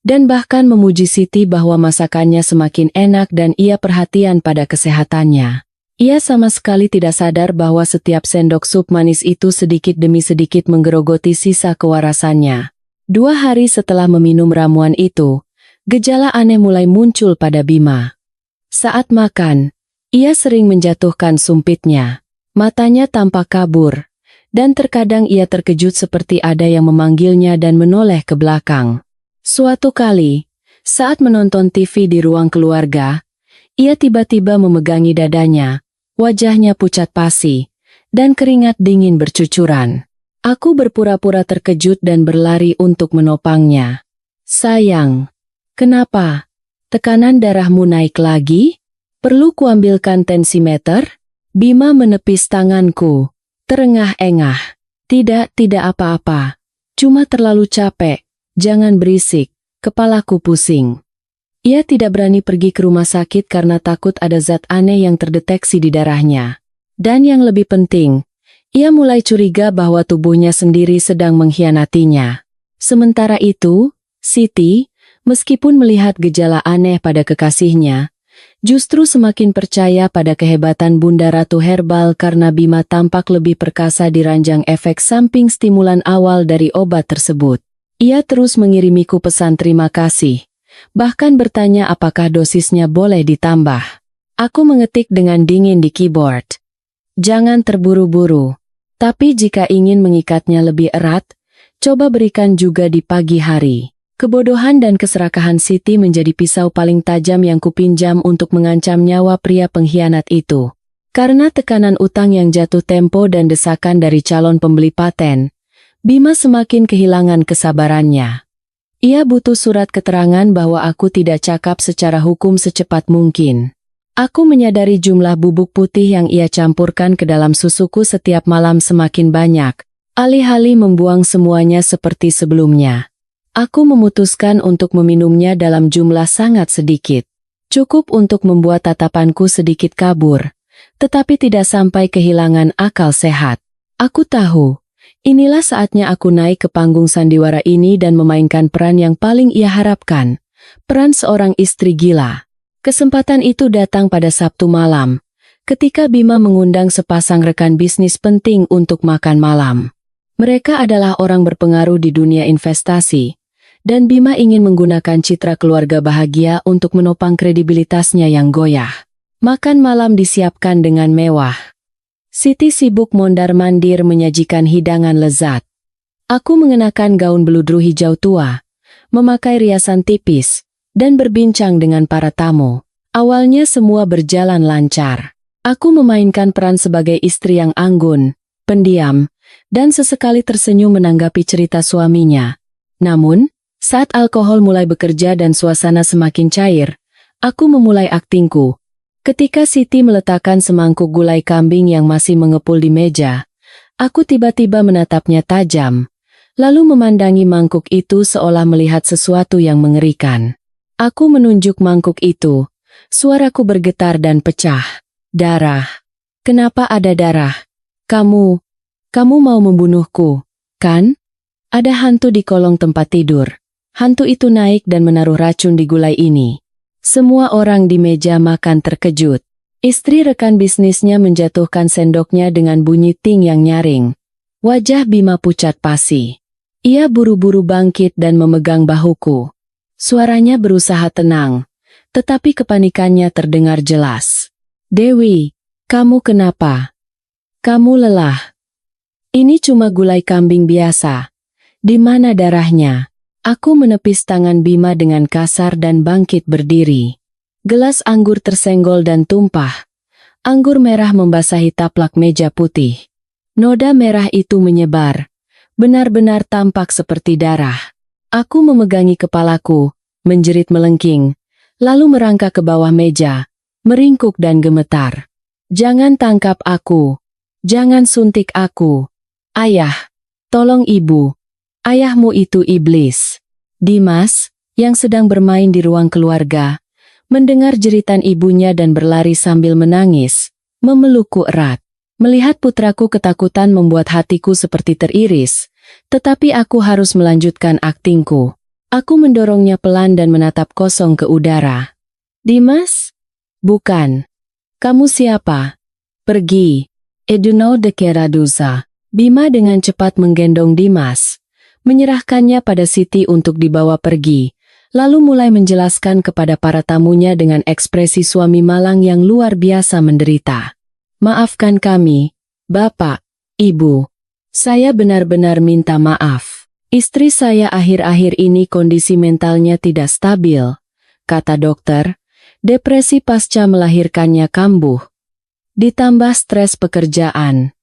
dan bahkan memuji Siti bahwa masakannya semakin enak dan ia perhatian pada kesehatannya. Ia sama sekali tidak sadar bahwa setiap sendok sup manis itu sedikit demi sedikit menggerogoti sisa kewarasannya. 2 hari setelah meminum ramuan itu, gejala aneh mulai muncul pada Bima. Saat makan, ia sering menjatuhkan sumpitnya. Matanya tampak kabur, dan terkadang ia terkejut seperti ada yang memanggilnya dan menoleh ke belakang. Suatu kali, saat menonton TV di ruang keluarga, ia tiba-tiba memegangi dadanya, wajahnya pucat pasi, dan keringat dingin bercucuran. Aku berpura-pura terkejut dan berlari untuk menopangnya. Sayang, kenapa? Tekanan darahmu naik lagi? Perlu kuambilkan tensimeter? Bima menepis tanganku, terengah-engah. Tidak apa-apa. Cuma terlalu capek. Jangan berisik, kepalaku pusing. Ia tidak berani pergi ke rumah sakit karena takut ada zat aneh yang terdeteksi di darahnya. Dan yang lebih penting, ia mulai curiga bahwa tubuhnya sendiri sedang mengkhianatinya. Sementara itu, Siti, meskipun melihat gejala aneh pada kekasihnya, justru semakin percaya pada kehebatan Bunda Ratu Herbal karena Bima tampak lebih perkasa di ranjang efek samping stimulan awal dari obat tersebut. Ia terus mengirimiku pesan terima kasih, bahkan bertanya apakah dosisnya boleh ditambah. Aku mengetik dengan dingin di keyboard. Jangan terburu-buru, tapi jika ingin mengikatnya lebih erat, coba berikan juga di pagi hari. Kebodohan dan keserakahan Siti menjadi pisau paling tajam yang kupinjam untuk mengancam nyawa pria pengkhianat itu. Karena tekanan utang yang jatuh tempo dan desakan dari calon pembeli paten, Bima semakin kehilangan kesabarannya. Ia butuh surat keterangan bahwa aku tidak cakap secara hukum secepat mungkin. Aku menyadari jumlah bubuk putih yang ia campurkan ke dalam susuku setiap malam semakin banyak, alih-alih membuang semuanya seperti sebelumnya. Aku memutuskan untuk meminumnya dalam jumlah sangat sedikit. Cukup untuk membuat tatapanku sedikit kabur, tetapi tidak sampai kehilangan akal sehat. Aku tahu, inilah saatnya aku naik ke panggung sandiwara ini dan memainkan peran yang paling ia harapkan, peran seorang istri gila. Kesempatan itu datang pada Sabtu malam, ketika Bima mengundang sepasang rekan bisnis penting untuk makan malam. Mereka adalah orang berpengaruh di dunia investasi, dan Bima ingin menggunakan citra keluarga bahagia untuk menopang kredibilitasnya yang goyah. Makan malam disiapkan dengan mewah. Siti sibuk mondar-mandir menyajikan hidangan lezat. Aku mengenakan gaun beludru hijau tua, memakai riasan tipis, dan berbincang dengan para tamu. Awalnya semua berjalan lancar. Aku memainkan peran sebagai istri yang anggun, pendiam, dan sesekali tersenyum menanggapi cerita suaminya. Namun, saat alkohol mulai bekerja dan suasana semakin cair, aku memulai aktingku. Ketika Siti meletakkan semangkuk gulai kambing yang masih mengepul di meja, aku tiba-tiba menatapnya tajam, lalu memandangi mangkuk itu seolah melihat sesuatu yang mengerikan. Aku menunjuk mangkuk itu, suaraku bergetar dan pecah. Darah. Kenapa ada darah? Kamu mau membunuhku, kan? Ada hantu di kolong tempat tidur. Hantu itu naik dan menaruh racun di gulai ini. Semua orang di meja makan terkejut. Istri rekan bisnisnya menjatuhkan sendoknya dengan bunyi ting yang nyaring. Wajah Bima pucat pasi. Ia buru-buru bangkit dan memegang bahuku. Suaranya berusaha tenang, tetapi kepanikannya terdengar jelas. Dewi, kamu kenapa? Kamu lelah. Ini cuma gulai kambing biasa. Di mana darahnya? Aku menepis tangan Bima dengan kasar dan bangkit berdiri. Gelas anggur tersenggol dan tumpah. Anggur merah membasahi taplak meja putih. Noda merah itu menyebar. Benar-benar tampak seperti darah. Aku memegangi kepalaku, menjerit melengking, lalu merangkak ke bawah meja, meringkuk dan gemetar. Jangan tangkap aku. Jangan suntik aku. Ayah, tolong ibu. Ayahmu itu iblis. Dimas, yang sedang bermain di ruang keluarga, mendengar jeritan ibunya dan berlari sambil menangis, memelukku erat. Melihat putraku ketakutan membuat hatiku seperti teriris, tetapi aku harus melanjutkan aktingku. Aku mendorongnya pelan dan menatap kosong ke udara. Dimas? Bukan. Kamu siapa? Pergi. Eduno de Keradusa. Bima dengan cepat menggendong Dimas, menyerahkannya pada Siti untuk dibawa pergi, lalu mulai menjelaskan kepada para tamunya dengan ekspresi suami malang yang luar biasa menderita. Maafkan kami, Bapak, Ibu, saya benar-benar minta maaf. Istri saya akhir-akhir ini kondisi mentalnya tidak stabil, kata dokter. Depresi pasca melahirkannya kambuh. Ditambah stres pekerjaan.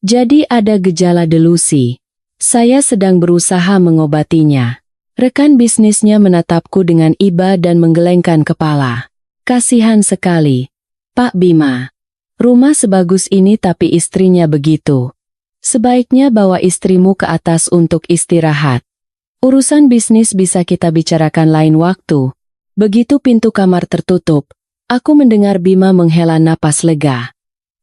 Jadi ada gejala delusi. Saya sedang berusaha mengobatinya. Rekan bisnisnya menatapku dengan iba dan menggelengkan kepala. Kasihan sekali. Pak Bima. Rumah sebagus ini tapi istrinya begitu. Sebaiknya bawa istrimu ke atas untuk istirahat. Urusan bisnis bisa kita bicarakan lain waktu. Begitu pintu kamar tertutup, aku mendengar Bima menghela napas lega.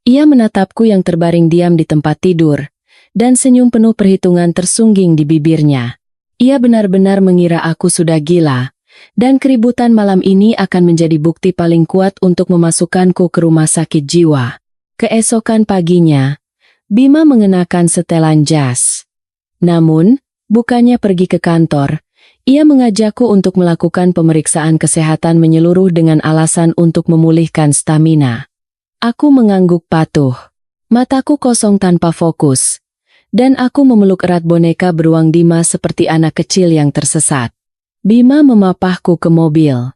Ia menatapku yang terbaring diam di tempat tidur, dan senyum penuh perhitungan tersungging di bibirnya. Ia benar-benar mengira aku sudah gila, dan keributan malam ini akan menjadi bukti paling kuat untuk memasukkanku ke rumah sakit jiwa. Keesokan paginya, Bima mengenakan setelan jas. Namun, bukannya pergi ke kantor, ia mengajakku untuk melakukan pemeriksaan kesehatan menyeluruh dengan alasan untuk memulihkan stamina. Aku mengangguk patuh. Mataku kosong tanpa fokus. Dan aku memeluk erat boneka beruang Dimas seperti anak kecil yang tersesat. Bima memapahku ke mobil.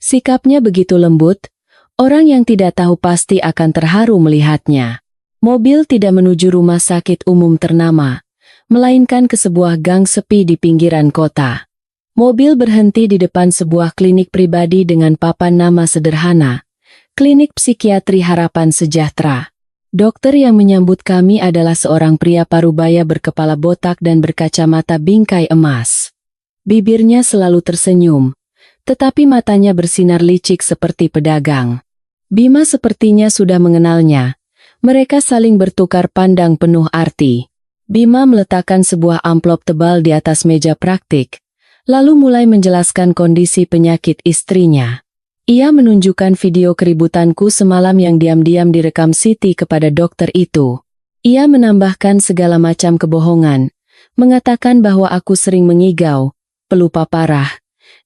Sikapnya begitu lembut, orang yang tidak tahu pasti akan terharu melihatnya. Mobil tidak menuju rumah sakit umum ternama, melainkan ke sebuah gang sepi di pinggiran kota. Mobil berhenti di depan sebuah klinik pribadi dengan papan nama sederhana, Klinik Psikiatri Harapan Sejahtera. Dokter yang menyambut kami adalah seorang pria parubaya berkepala botak dan berkacamata bingkai emas. Bibirnya selalu tersenyum, tetapi matanya bersinar licik seperti pedagang. Bima sepertinya sudah mengenalnya. Mereka saling bertukar pandang penuh arti. Bima meletakkan sebuah amplop tebal di atas meja praktik, lalu mulai menjelaskan kondisi penyakit istrinya. Ia menunjukkan video keributanku semalam yang diam-diam direkam Siti kepada dokter itu. Ia menambahkan segala macam kebohongan, mengatakan bahwa aku sering mengigau, pelupa parah,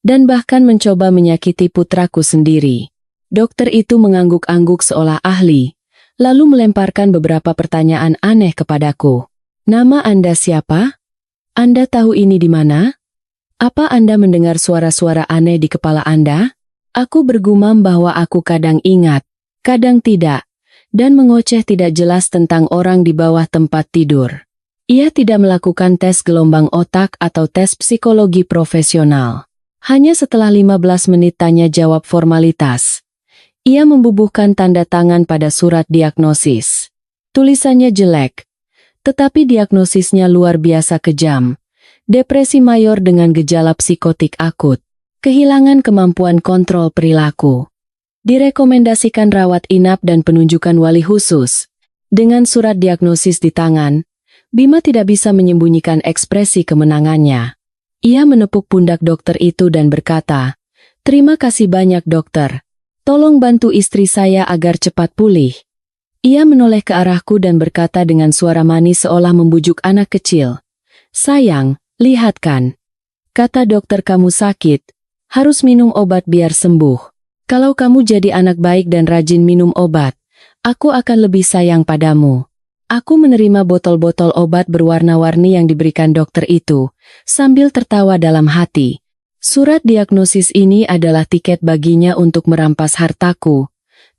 dan bahkan mencoba menyakiti putraku sendiri. Dokter itu mengangguk-angguk seolah ahli, lalu melemparkan beberapa pertanyaan aneh kepadaku. Nama Anda siapa? Anda tahu ini di mana? Apa Anda mendengar suara-suara aneh di kepala Anda? Aku bergumam bahwa aku kadang ingat, kadang tidak, dan mengoceh tidak jelas tentang orang di bawah tempat tidur. Ia tidak melakukan tes gelombang otak atau tes psikologi profesional. Hanya setelah 15 menit tanya jawab formalitas, ia membubuhkan tanda tangan pada surat diagnosis. Tulisannya jelek, tetapi diagnosisnya luar biasa kejam. Depresi mayor dengan gejala psikotik akut. Kehilangan kemampuan kontrol perilaku. Direkomendasikan rawat inap dan penunjukan wali khusus. Dengan surat diagnosis di tangan, Bima tidak bisa menyembunyikan ekspresi kemenangannya. Ia menepuk pundak dokter itu dan berkata, "Terima kasih banyak dokter. Tolong bantu istri saya agar cepat pulih." Ia menoleh ke arahku dan berkata dengan suara manis seolah membujuk anak kecil. "Sayang, lihat kan. Kata dokter kamu sakit, harus minum obat biar sembuh. Kalau kamu jadi anak baik dan rajin minum obat, aku akan lebih sayang padamu." Aku menerima botol-botol obat berwarna-warni yang diberikan dokter itu, sambil tertawa dalam hati. Surat diagnosis ini adalah tiket baginya untuk merampas hartaku.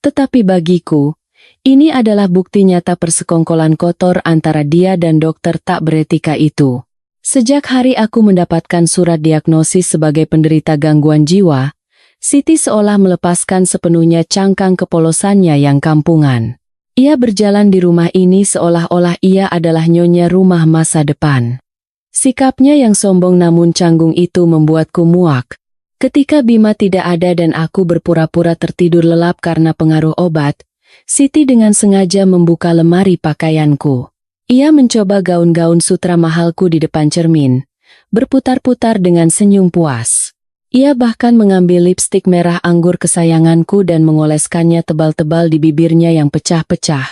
Tetapi bagiku, ini adalah bukti nyata persekongkolan kotor antara dia dan dokter tak beretika itu. Sejak hari aku mendapatkan surat diagnosis sebagai penderita gangguan jiwa, Siti seolah melepaskan sepenuhnya cangkang kepolosannya yang kampungan. Ia berjalan di rumah ini seolah-olah ia adalah nyonya rumah masa depan. Sikapnya yang sombong namun canggung itu membuatku muak. Ketika Bima tidak ada dan aku berpura-pura tertidur lelap karena pengaruh obat, Siti dengan sengaja membuka lemari pakaianku. Ia mencoba gaun-gaun sutra mahalku di depan cermin, berputar-putar dengan senyum puas. Ia bahkan mengambil lipstik merah anggur kesayanganku dan mengoleskannya tebal-tebal di bibirnya yang pecah-pecah,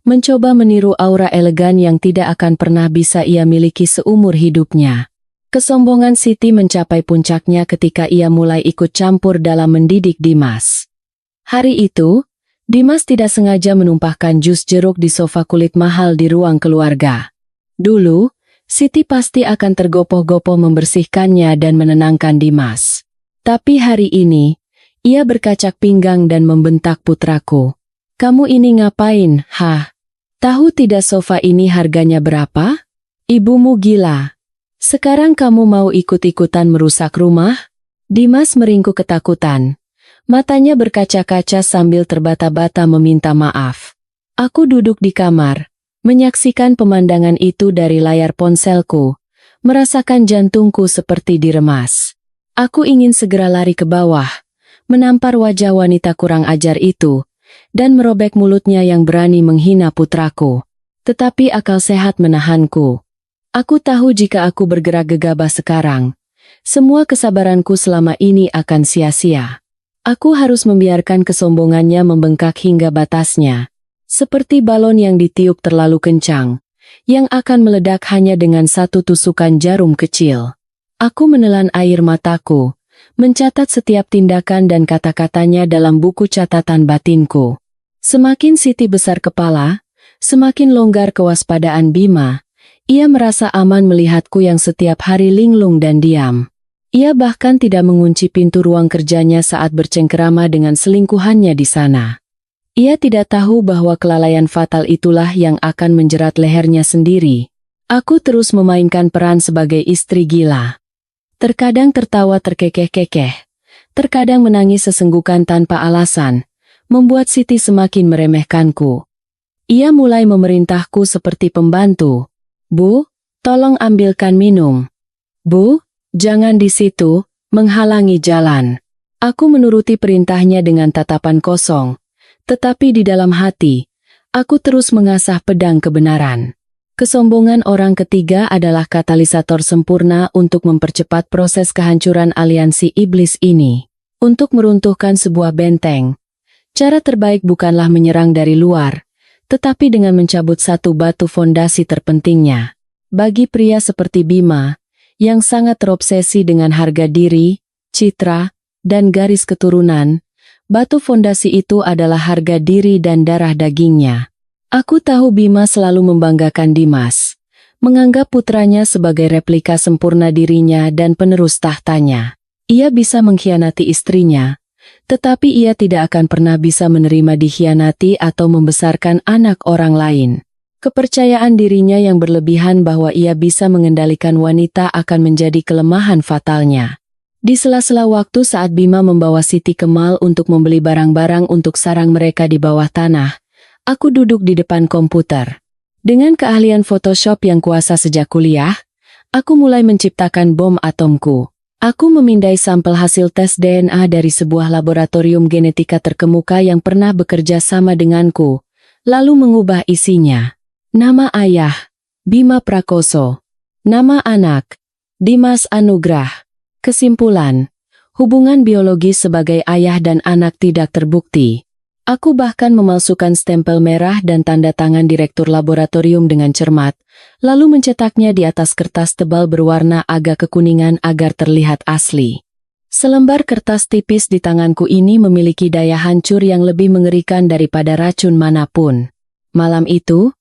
mencoba meniru aura elegan yang tidak akan pernah bisa ia miliki seumur hidupnya. Kesombongan Siti mencapai puncaknya ketika ia mulai ikut campur dalam mendidik Dimas. Hari itu, Dimas tidak sengaja menumpahkan jus jeruk di sofa kulit mahal di ruang keluarga. Dulu, Siti pasti akan tergopoh-gopoh membersihkannya dan menenangkan Dimas. Tapi hari ini, ia berkacak pinggang dan membentak putraku. "Kamu ini ngapain, hah? Tahu tidak sofa ini harganya berapa? Ibumu gila. Sekarang kamu mau ikut-ikutan merusak rumah?" Dimas meringkuk ketakutan. Matanya berkaca-kaca sambil terbata-bata meminta maaf. Aku duduk di kamar, menyaksikan pemandangan itu dari layar ponselku, merasakan jantungku seperti diremas. Aku ingin segera lari ke bawah, menampar wajah wanita kurang ajar itu, dan merobek mulutnya yang berani menghina putraku. Tetapi akal sehat menahanku. Aku tahu jika aku bergerak gegabah sekarang, semua kesabaranku selama ini akan sia-sia. Aku harus membiarkan kesombongannya membengkak hingga batasnya. Seperti balon yang ditiup terlalu kencang, yang akan meledak hanya dengan satu tusukan jarum kecil. Aku menelan air mataku, mencatat setiap tindakan dan kata-katanya dalam buku catatan batinku. Semakin Siti besar kepala, semakin longgar kewaspadaan Bima. Ia merasa aman melihatku yang setiap hari linglung dan diam. Ia bahkan tidak mengunci pintu ruang kerjanya saat bercengkerama dengan selingkuhannya di sana. Ia tidak tahu bahwa kelalaian fatal itulah yang akan menjerat lehernya sendiri. Aku terus memainkan peran sebagai istri gila. Terkadang tertawa terkekeh-kekeh, terkadang menangis sesenggukan tanpa alasan, membuat Siti semakin meremehkanku. Ia mulai memerintahku seperti pembantu. "Bu, tolong ambilkan minum. Bu, jangan di situ, menghalangi jalan." Aku menuruti perintahnya dengan tatapan kosong, tetapi di dalam hati, aku terus mengasah pedang kebenaran. Kesombongan orang ketiga adalah katalisator sempurna untuk mempercepat proses kehancuran aliansi iblis ini. Untuk meruntuhkan sebuah benteng, cara terbaik bukanlah menyerang dari luar, tetapi dengan mencabut satu batu fondasi terpentingnya. Bagi pria seperti Bima, yang sangat terobsesi dengan harga diri, citra, dan garis keturunan, batu fondasi itu adalah harga diri dan darah dagingnya. Aku tahu Bima selalu membanggakan Dimas, menganggap putranya sebagai replika sempurna dirinya dan penerus tahtanya. Ia bisa mengkhianati istrinya, tetapi ia tidak akan pernah bisa menerima dikhianati atau membesarkan anak orang lain. Kepercayaan dirinya yang berlebihan bahwa ia bisa mengendalikan wanita akan menjadi kelemahan fatalnya. Di sela-sela waktu saat Bima membawa Siti ke mall untuk membeli barang-barang untuk sarang mereka di bawah tanah, aku duduk di depan komputer. Dengan keahlian Photoshop yang kuasa sejak kuliah, aku mulai menciptakan bom atomku. Aku memindai sampel hasil tes DNA dari sebuah laboratorium genetika terkemuka yang pernah bekerja sama denganku, lalu mengubah isinya. Nama ayah, Bima Prakoso. Nama anak, Dimas Anugrah. Kesimpulan, hubungan biologis sebagai ayah dan anak tidak terbukti. Aku bahkan memalsukan stempel merah dan tanda tangan direktur laboratorium dengan cermat, lalu mencetaknya di atas kertas tebal berwarna agak kekuningan agar terlihat asli. Selembar kertas tipis di tanganku ini memiliki daya hancur yang lebih mengerikan daripada racun manapun. Malam itu,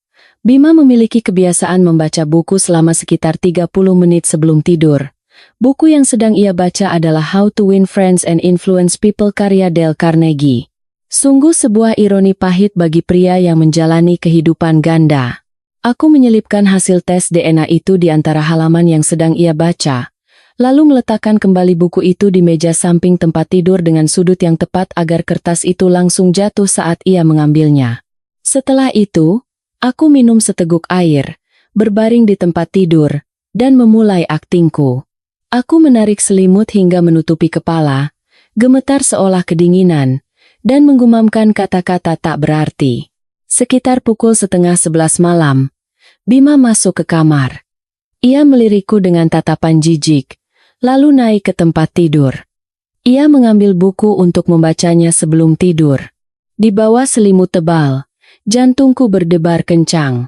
Bima memiliki kebiasaan membaca buku selama sekitar 30 menit sebelum tidur. Buku yang sedang ia baca adalah How to Win Friends and Influence People karya Dale Carnegie. Sungguh sebuah ironi pahit bagi pria yang menjalani kehidupan ganda. Aku menyelipkan hasil tes DNA itu di antara halaman yang sedang ia baca, lalu meletakkan kembali buku itu di meja samping tempat tidur dengan sudut yang tepat agar kertas itu langsung jatuh saat ia mengambilnya. Setelah itu, aku minum seteguk air, berbaring di tempat tidur, dan memulai aktingku. Aku menarik selimut hingga menutupi kepala, gemetar seolah kedinginan, dan menggumamkan kata-kata tak berarti. Sekitar pukul 10:30 malam, Bima masuk ke kamar. Ia melirikku dengan tatapan jijik, lalu naik ke tempat tidur. Ia mengambil buku untuk membacanya sebelum tidur. Di bawah selimut tebal, jantungku berdebar kencang.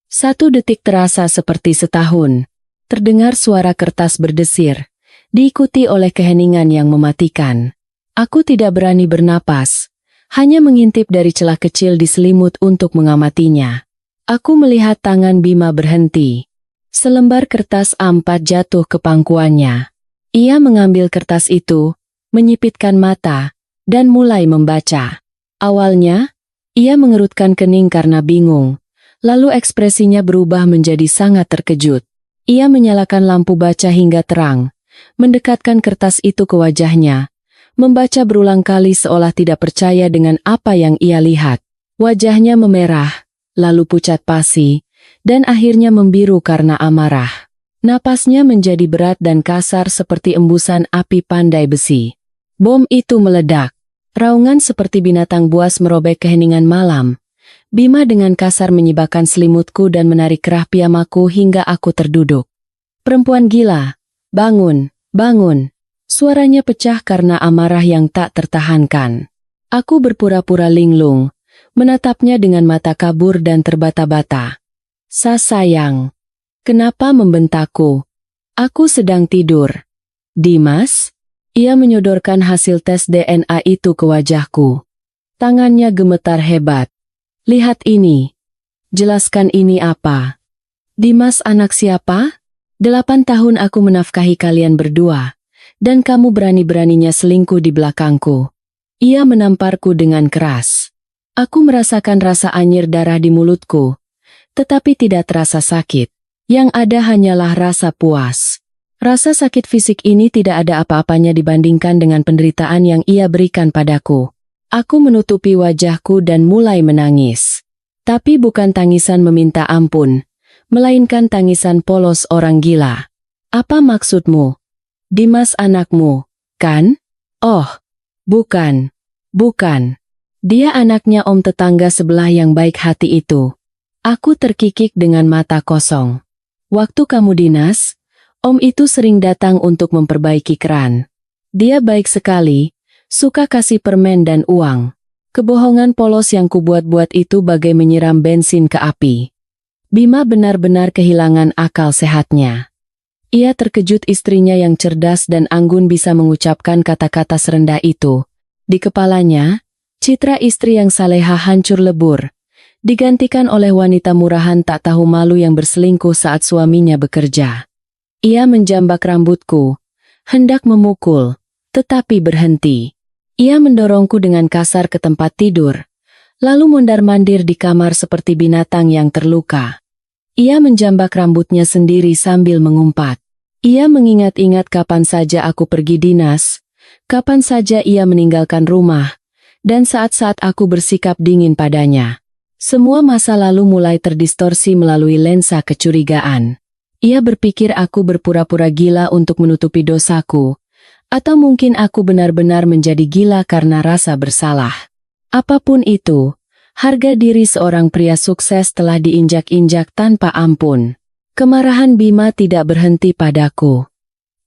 1 detik terasa seperti setahun. Terdengar suara kertas berdesir, diikuti oleh keheningan yang mematikan. Aku tidak berani bernapas, hanya mengintip dari celah kecil di selimut untuk mengamatinya. Aku melihat tangan Bima berhenti. Selembar kertas A4 jatuh ke pangkuannya. Ia mengambil kertas itu, menyipitkan mata, dan mulai membaca. Awalnya, ia mengerutkan kening karena bingung, lalu ekspresinya berubah menjadi sangat terkejut. Ia menyalakan lampu baca hingga terang, mendekatkan kertas itu ke wajahnya, membaca berulang kali seolah tidak percaya dengan apa yang ia lihat. Wajahnya memerah, lalu pucat pasi, dan akhirnya membiru karena amarah. Napasnya menjadi berat dan kasar seperti embusan api pandai besi. Bom itu meledak. Raungan seperti binatang buas merobek keheningan malam. Bima dengan kasar menyibakkan selimutku dan menarik kerah piyamaku hingga aku terduduk. "Perempuan gila, bangun, bangun." Suaranya pecah karena amarah yang tak tertahankan. Aku berpura-pura linglung, menatapnya dengan mata kabur dan terbata-bata. Sayang, kenapa membentakku? Aku sedang tidur." "Dimas?" Ia menyodorkan hasil tes DNA itu ke wajahku. Tangannya gemetar hebat. "Lihat ini. Jelaskan ini apa." "Dimas anak siapa? 8 tahun aku menafkahi kalian berdua, dan kamu berani-beraninya selingkuh di belakangku." Ia menamparku dengan keras. Aku merasakan rasa anyir darah di mulutku, tetapi tidak terasa sakit. Yang ada hanyalah rasa puas. Rasa sakit fisik ini tidak ada apa-apanya dibandingkan dengan penderitaan yang ia berikan padaku. Aku menutupi wajahku dan mulai menangis. Tapi bukan tangisan meminta ampun, melainkan tangisan polos orang gila. "Apa maksudmu? Dimas anakmu, kan?" "Oh, bukan. Bukan. Dia anaknya om tetangga sebelah yang baik hati itu." Aku terkikik dengan mata kosong. "Waktu kamu dinas, om itu sering datang untuk memperbaiki keran. Dia baik sekali, suka kasih permen dan uang." Kebohongan polos yang kubuat-buat itu bagai menyiram bensin ke api. Bima benar-benar kehilangan akal sehatnya. Ia terkejut istrinya yang cerdas dan anggun bisa mengucapkan kata-kata serendah itu. Di kepalanya, citra istri yang saleha hancur lebur, digantikan oleh wanita murahan tak tahu malu yang berselingkuh saat suaminya bekerja. Ia menjambak rambutku, hendak memukul, tetapi berhenti. Ia mendorongku dengan kasar ke tempat tidur, lalu mondar-mandir di kamar seperti binatang yang terluka. Ia menjambak rambutnya sendiri sambil mengumpat. Ia mengingat-ingat kapan saja aku pergi dinas, kapan saja ia meninggalkan rumah, dan saat-saat aku bersikap dingin padanya. Semua masa lalu mulai terdistorsi melalui lensa kecurigaan. Ia berpikir aku berpura-pura gila untuk menutupi dosaku, atau mungkin aku benar-benar menjadi gila karena rasa bersalah. Apapun itu, harga diri seorang pria sukses telah diinjak-injak tanpa ampun. Kemarahan Bima tidak berhenti padaku.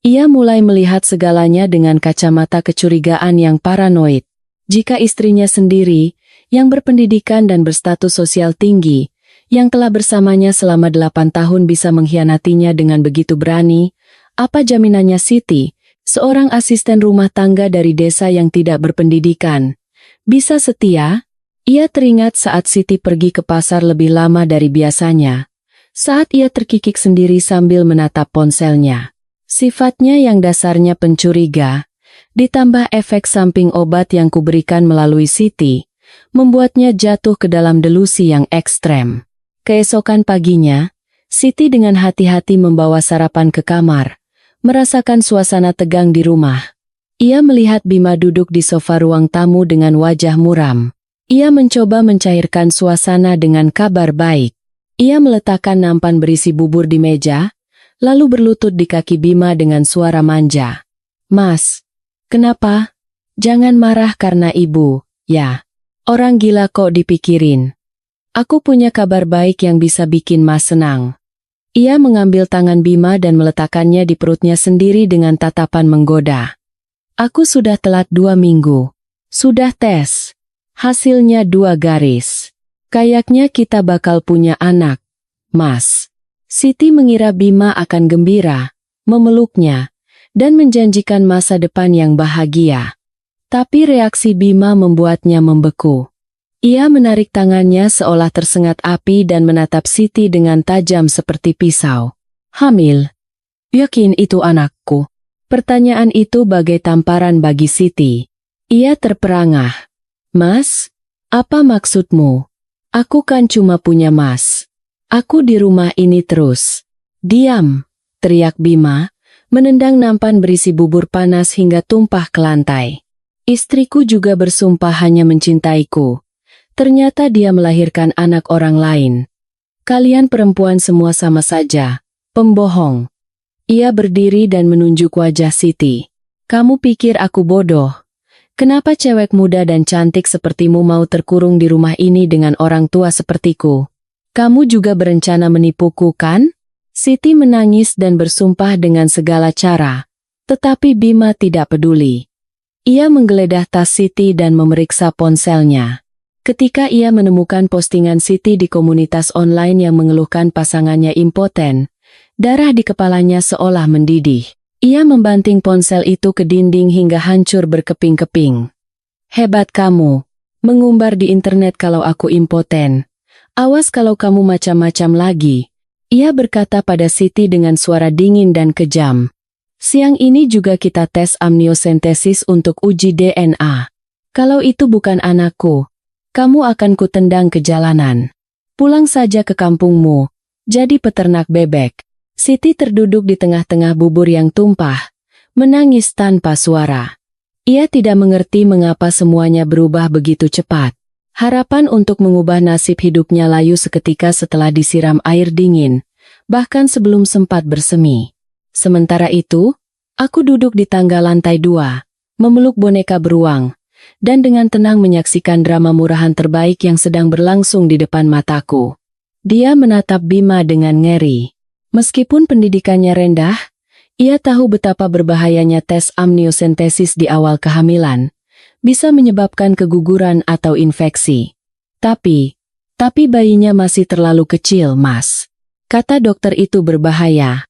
Ia mulai melihat segalanya dengan kacamata kecurigaan yang paranoid. Jika istrinya sendiri, yang berpendidikan dan berstatus sosial tinggi, yang telah bersamanya selama 8 tahun bisa mengkhianatinya dengan begitu berani, apa jaminannya Siti, seorang asisten rumah tangga dari desa yang tidak berpendidikan, bisa setia? Ia teringat saat Siti pergi ke pasar lebih lama dari biasanya, saat ia terkikik sendiri sambil menatap ponselnya. Sifatnya yang dasarnya pencuriga, ditambah efek samping obat yang kuberikan melalui Siti, membuatnya jatuh ke dalam delusi yang ekstrem. Keesokan paginya, Siti dengan hati-hati membawa sarapan ke kamar, merasakan suasana tegang di rumah. Ia melihat Bima duduk di sofa ruang tamu dengan wajah muram. Ia mencoba mencairkan suasana dengan kabar baik. Ia meletakkan nampan berisi bubur di meja, lalu berlutut di kaki Bima dengan suara manja. "Mas, kenapa? Jangan marah karena ibu, ya. Orang gila kok dipikirin. Aku punya kabar baik yang bisa bikin Mas senang." Ia mengambil tangan Bima dan meletakkannya di perutnya sendiri dengan tatapan menggoda. "Aku sudah telat 2 minggu. Sudah tes. Hasilnya 2 garis. Kayaknya kita bakal punya anak, Mas." Siti mengira Bima akan gembira, memeluknya, dan menjanjikan masa depan yang bahagia. Tapi reaksi Bima membuatnya membeku. Ia menarik tangannya seolah tersengat api dan menatap Siti dengan tajam seperti pisau. Hamil? Yakin itu anakku? Pertanyaan itu bagai tamparan bagi Siti. Ia terperangah. Mas? Apa maksudmu? Aku kan cuma punya Mas. Aku di rumah ini terus. Diam, teriak Bima, menendang nampan berisi bubur panas hingga tumpah ke lantai. Istriku juga bersumpah hanya mencintaiku. Ternyata dia melahirkan anak orang lain. Kalian perempuan semua sama saja, pembohong. Ia berdiri dan menunjuk wajah Siti. Kamu pikir aku bodoh? Kenapa cewek muda dan cantik sepertimu mau terkurung di rumah ini dengan orang tua sepertiku? Kamu juga berencana menipuku, kan? Siti menangis dan bersumpah dengan segala cara. Tetapi Bima tidak peduli. Ia menggeledah tas Siti dan memeriksa ponselnya. Ketika ia menemukan postingan Siti di komunitas online yang mengeluhkan pasangannya impoten, darah di kepalanya seolah mendidih. Ia membanting ponsel itu ke dinding hingga hancur berkeping-keping. Hebat kamu, mengumbar di internet kalau aku impoten. Awas kalau kamu macam-macam lagi. Ia berkata pada Siti dengan suara dingin dan kejam. Siang ini juga kita tes amniosentesis untuk uji DNA. Kalau itu bukan anakku, kamu akan kutendang ke jalanan. Pulang saja ke kampungmu, jadi peternak bebek. Siti terduduk di tengah-tengah bubur yang tumpah, menangis tanpa suara. Ia tidak mengerti mengapa semuanya berubah begitu cepat. Harapan untuk mengubah nasib hidupnya layu seketika setelah disiram air dingin, bahkan sebelum sempat bersemi. Sementara itu, aku duduk di tangga lantai 2, memeluk boneka beruang, dan dengan tenang menyaksikan drama murahan terbaik yang sedang berlangsung di depan mataku. Dia menatap Bima dengan ngeri. Meskipun pendidikannya rendah, ia tahu betapa berbahayanya tes amniosentesis di awal kehamilan, bisa menyebabkan keguguran atau infeksi. Tapi bayinya masih terlalu kecil, Mas. Kata dokter itu berbahaya.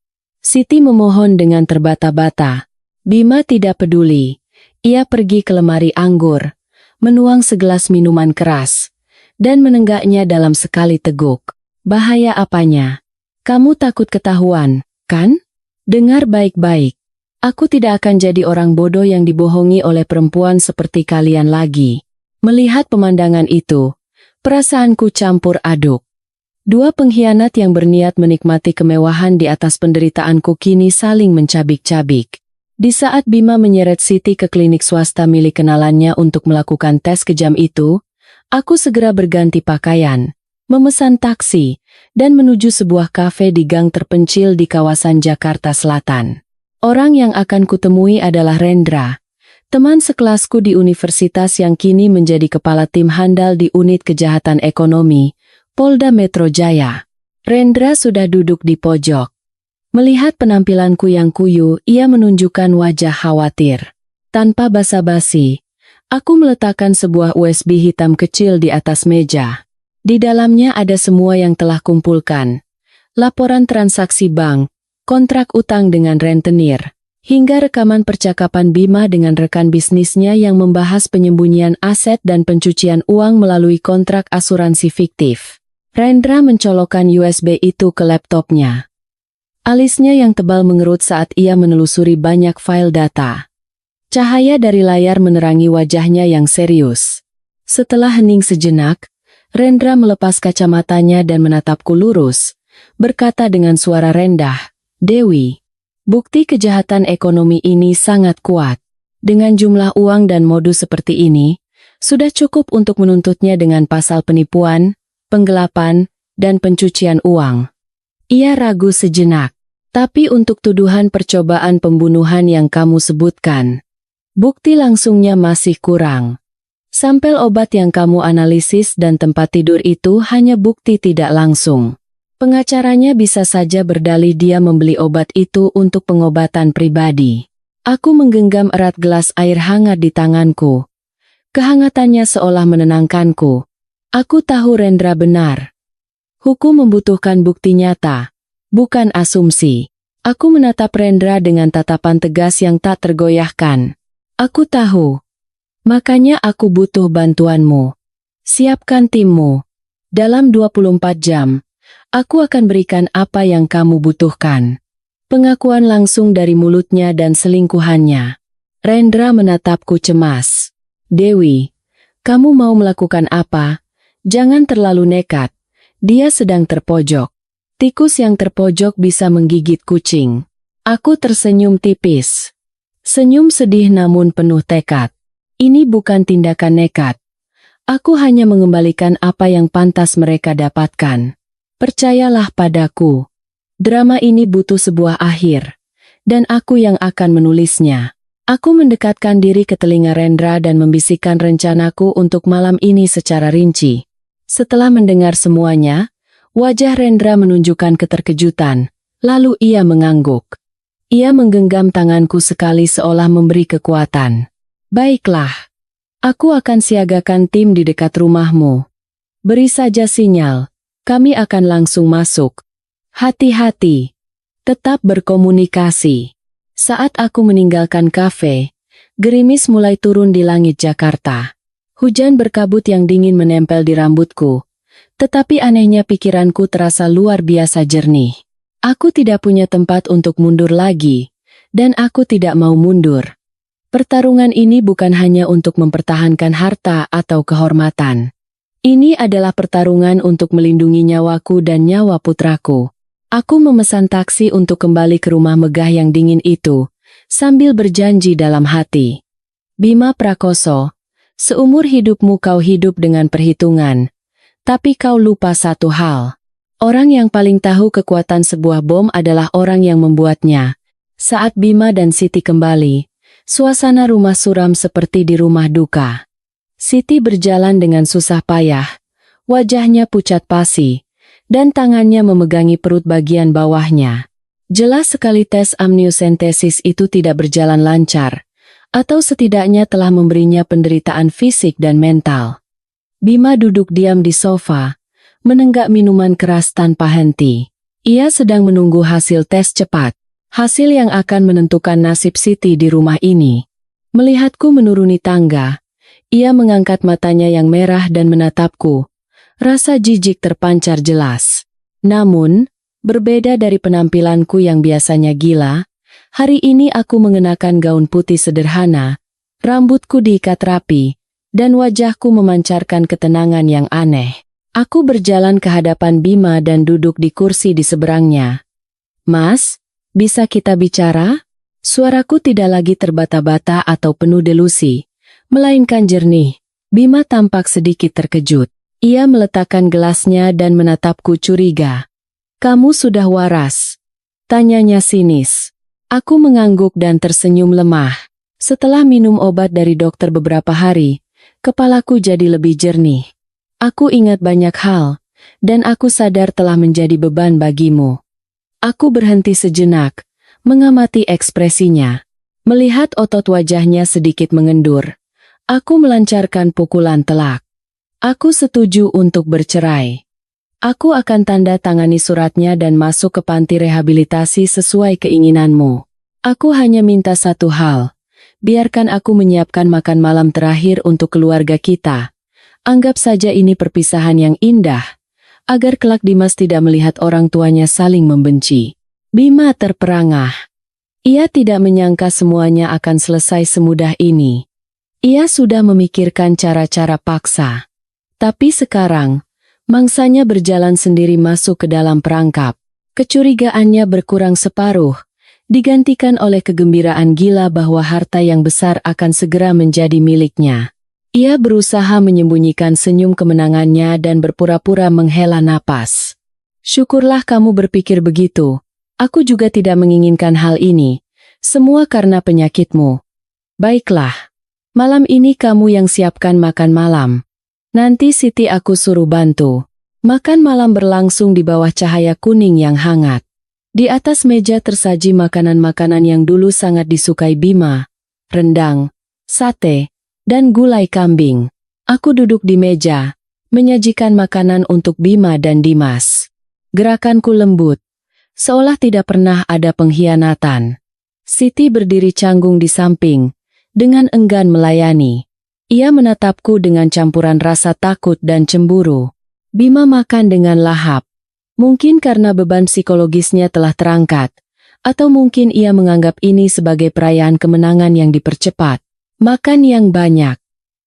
Siti memohon dengan terbata-bata. Bima tidak peduli. Ia pergi ke lemari anggur, menuang segelas minuman keras, dan menenggaknya dalam sekali teguk. Bahaya apanya? Kamu takut ketahuan, kan? Dengar baik-baik. Aku tidak akan jadi orang bodoh yang dibohongi oleh perempuan seperti kalian lagi. Melihat pemandangan itu, perasaanku campur aduk. Dua pengkhianat yang berniat menikmati kemewahan di atas penderitaanku kini saling mencabik-cabik. Di saat Bima menyeret Siti ke klinik swasta milik kenalannya untuk melakukan tes kejam itu, aku segera berganti pakaian, memesan taksi, dan menuju sebuah kafe di gang terpencil di kawasan Jakarta Selatan. Orang yang akan kutemui adalah Rendra, teman sekelasku di universitas yang kini menjadi kepala tim handal di unit kejahatan ekonomi, Polda Metro Jaya. Rendra sudah duduk di pojok. Melihat penampilanku yang kuyu, ia menunjukkan wajah khawatir. Tanpa basa-basi, aku meletakkan sebuah USB hitam kecil di atas meja. Di dalamnya ada semua yang telah kumpulkan. Laporan transaksi bank, kontrak utang dengan rentenir, hingga rekaman percakapan Bima dengan rekan bisnisnya yang membahas penyembunyian aset dan pencucian uang melalui kontrak asuransi fiktif. Rendra mencolokkan USB itu ke laptopnya. Alisnya yang tebal mengerut saat ia menelusuri banyak file data. Cahaya dari layar menerangi wajahnya yang serius. Setelah hening sejenak, Rendra melepas kacamatanya dan menatapku lurus, berkata dengan suara rendah, "Dewi, bukti kejahatan ekonomi ini sangat kuat. Dengan jumlah uang dan modus seperti ini, sudah cukup untuk menuntutnya dengan pasal penipuan, penggelapan, dan pencucian uang." Ia ragu sejenak. Tapi untuk tuduhan percobaan pembunuhan yang kamu sebutkan, bukti langsungnya masih kurang. Sampel obat yang kamu analisis dan tempat tidur itu hanya bukti tidak langsung. Pengacaranya bisa saja berdalih dia membeli obat itu untuk pengobatan pribadi. Aku menggenggam erat gelas air hangat di tanganku. Kehangatannya seolah menenangkanku. Aku tahu Rendra benar. Hukum membutuhkan bukti nyata, bukan asumsi. Aku menatap Rendra dengan tatapan tegas yang tak tergoyahkan. Aku tahu. Makanya aku butuh bantuanmu. Siapkan timmu. Dalam 24 jam, aku akan berikan apa yang kamu butuhkan. Pengakuan langsung dari mulutnya dan selingkuhannya. Rendra menatapku cemas. Dewi, kamu mau melakukan apa? Jangan terlalu nekat. Dia sedang terpojok. Tikus yang terpojok bisa menggigit kucing. Aku tersenyum tipis. Senyum sedih namun penuh tekad. Ini bukan tindakan nekat. Aku hanya mengembalikan apa yang pantas mereka dapatkan. Percayalah padaku. Drama ini butuh sebuah akhir. Dan aku yang akan menulisnya. Aku mendekatkan diri ke telinga Rendra dan membisikkan rencanaku untuk malam ini secara rinci. Setelah mendengar semuanya, wajah Rendra menunjukkan keterkejutan. Lalu ia mengangguk. Ia menggenggam tanganku sekali seolah memberi kekuatan. Baiklah. Aku akan siagakan tim di dekat rumahmu. Beri saja sinyal, kami akan langsung masuk. Hati-hati. Tetap berkomunikasi. Saat aku meninggalkan kafe, gerimis mulai turun di langit Jakarta. Hujan berkabut yang dingin menempel di rambutku. Tetapi anehnya pikiranku terasa luar biasa jernih. Aku tidak punya tempat untuk mundur lagi, dan aku tidak mau mundur. Pertarungan ini bukan hanya untuk mempertahankan harta atau kehormatan. Ini adalah pertarungan untuk melindungi nyawaku dan nyawa putraku. Aku memesan taksi untuk kembali ke rumah megah yang dingin itu, sambil berjanji dalam hati. Bima Prakoso, seumur hidupmu kau hidup dengan perhitungan. Tapi kau lupa satu hal. Orang yang paling tahu kekuatan sebuah bom adalah orang yang membuatnya. Saat Bima dan Siti kembali, suasana rumah suram seperti di rumah duka. Siti berjalan dengan susah payah, wajahnya pucat pasi, dan tangannya memegangi perut bagian bawahnya. Jelas sekali tes amniosentesis itu tidak berjalan lancar, atau setidaknya telah memberinya penderitaan fisik dan mental. Bima duduk diam di sofa, menenggak minuman keras tanpa henti. Ia sedang menunggu hasil tes cepat. Hasil yang akan menentukan nasib Siti di rumah ini. Melihatku menuruni tangga, ia mengangkat matanya yang merah dan menatapku. Rasa jijik terpancar jelas. Namun, berbeda dari penampilanku yang biasanya gila, hari ini aku mengenakan gaun putih sederhana, rambutku diikat rapi, dan wajahku memancarkan ketenangan yang aneh. Aku berjalan ke hadapan Bima dan duduk di kursi di seberangnya. Mas, bisa kita bicara? Suaraku tidak lagi terbata-bata atau penuh delusi, melainkan jernih. Bima tampak sedikit terkejut. Ia meletakkan gelasnya dan menatapku curiga. Kamu sudah waras? Tanyanya sinis. Aku mengangguk dan tersenyum lemah. Setelah minum obat dari dokter beberapa hari, kepalaku jadi lebih jernih. Aku ingat banyak hal, dan aku sadar telah menjadi beban bagimu. Aku berhenti sejenak, mengamati ekspresinya. Melihat otot wajahnya sedikit mengendur, aku melancarkan pukulan telak. Aku setuju untuk bercerai. Aku akan tanda tangani suratnya dan masuk ke panti rehabilitasi sesuai keinginanmu. Aku hanya minta satu hal. Biarkan aku menyiapkan makan malam terakhir untuk keluarga kita. Anggap saja ini perpisahan yang indah, agar kelak Dimas tidak melihat orang tuanya saling membenci. Bima terperangah. Ia tidak menyangka semuanya akan selesai semudah ini. Ia sudah memikirkan cara-cara paksa. Tapi sekarang, mangsanya berjalan sendiri masuk ke dalam perangkap. Kecurigaannya berkurang separuh, digantikan oleh kegembiraan gila bahwa harta yang besar akan segera menjadi miliknya. Ia berusaha menyembunyikan senyum kemenangannya dan berpura-pura menghela napas. Syukurlah kamu berpikir begitu. Aku juga tidak menginginkan hal ini. Semua karena penyakitmu. Baiklah. Malam ini kamu yang siapkan makan malam. Nanti Siti aku suruh bantu. Makan malam berlangsung di bawah cahaya kuning yang hangat. Di atas meja tersaji makanan-makanan yang dulu sangat disukai Bima. Rendang, sate, dan gulai kambing. Aku duduk di meja, menyajikan makanan untuk Bima dan Dimas. Gerakanku lembut, seolah tidak pernah ada pengkhianatan. Siti berdiri canggung di samping, dengan enggan melayani. Ia menatapku dengan campuran rasa takut dan cemburu. Bima makan dengan lahap. Mungkin karena beban psikologisnya telah terangkat, atau mungkin ia menganggap ini sebagai perayaan kemenangan yang dipercepat. Makan yang banyak.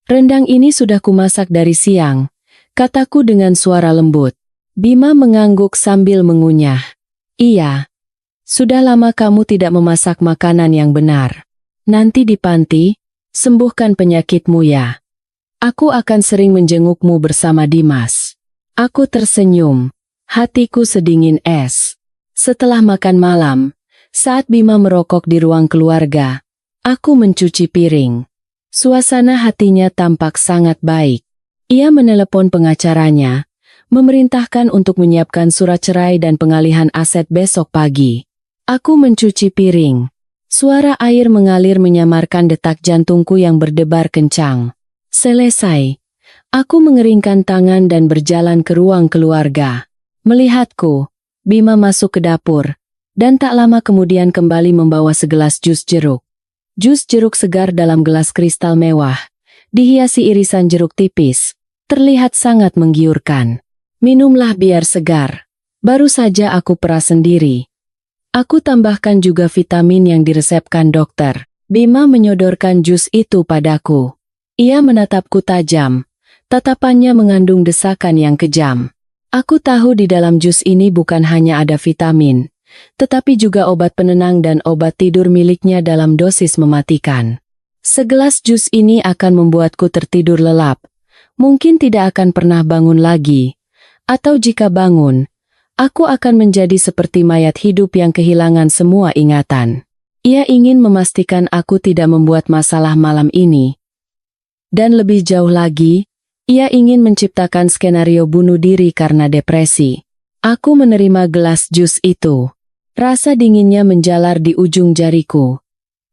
Rendang ini sudah kumasak dari siang, kataku dengan suara lembut. Bima mengangguk sambil mengunyah. Iya. Sudah lama kamu tidak memasak makanan yang benar. Nanti di panti, sembuhkan penyakitmu ya. Aku akan sering menjengukmu bersama Dimas. Aku tersenyum. Hatiku sedingin es. Setelah makan malam, saat Bima merokok di ruang keluarga, aku mencuci piring. Suasana hatinya tampak sangat baik. Ia menelepon pengacaranya, memerintahkan untuk menyiapkan surat cerai dan pengalihan aset besok pagi. Aku mencuci piring. Suara air mengalir menyamarkan detak jantungku yang berdebar kencang. Selesai. Aku mengeringkan tangan dan berjalan ke ruang keluarga. Melihatku, Bima masuk ke dapur, dan tak lama kemudian kembali membawa segelas jus jeruk. Jus jeruk segar dalam gelas kristal mewah, dihiasi irisan jeruk tipis, terlihat sangat menggiurkan. Minumlah biar segar. Baru saja aku peras sendiri. Aku tambahkan juga vitamin yang diresepkan dokter. Bima menyodorkan jus itu padaku. Ia menatapku tajam. Tatapannya mengandung desakan yang kejam. Aku tahu di dalam jus ini bukan hanya ada vitamin, tetapi juga obat penenang dan obat tidur miliknya dalam dosis mematikan. Segelas jus ini akan membuatku tertidur lelap. Mungkin tidak akan pernah bangun lagi. Atau jika bangun, aku akan menjadi seperti mayat hidup yang kehilangan semua ingatan. Ia ingin memastikan aku tidak membuat masalah malam ini. Dan lebih jauh lagi, ia ingin menciptakan skenario bunuh diri karena depresi. Aku menerima gelas jus itu. Rasa dinginnya menjalar di ujung jariku.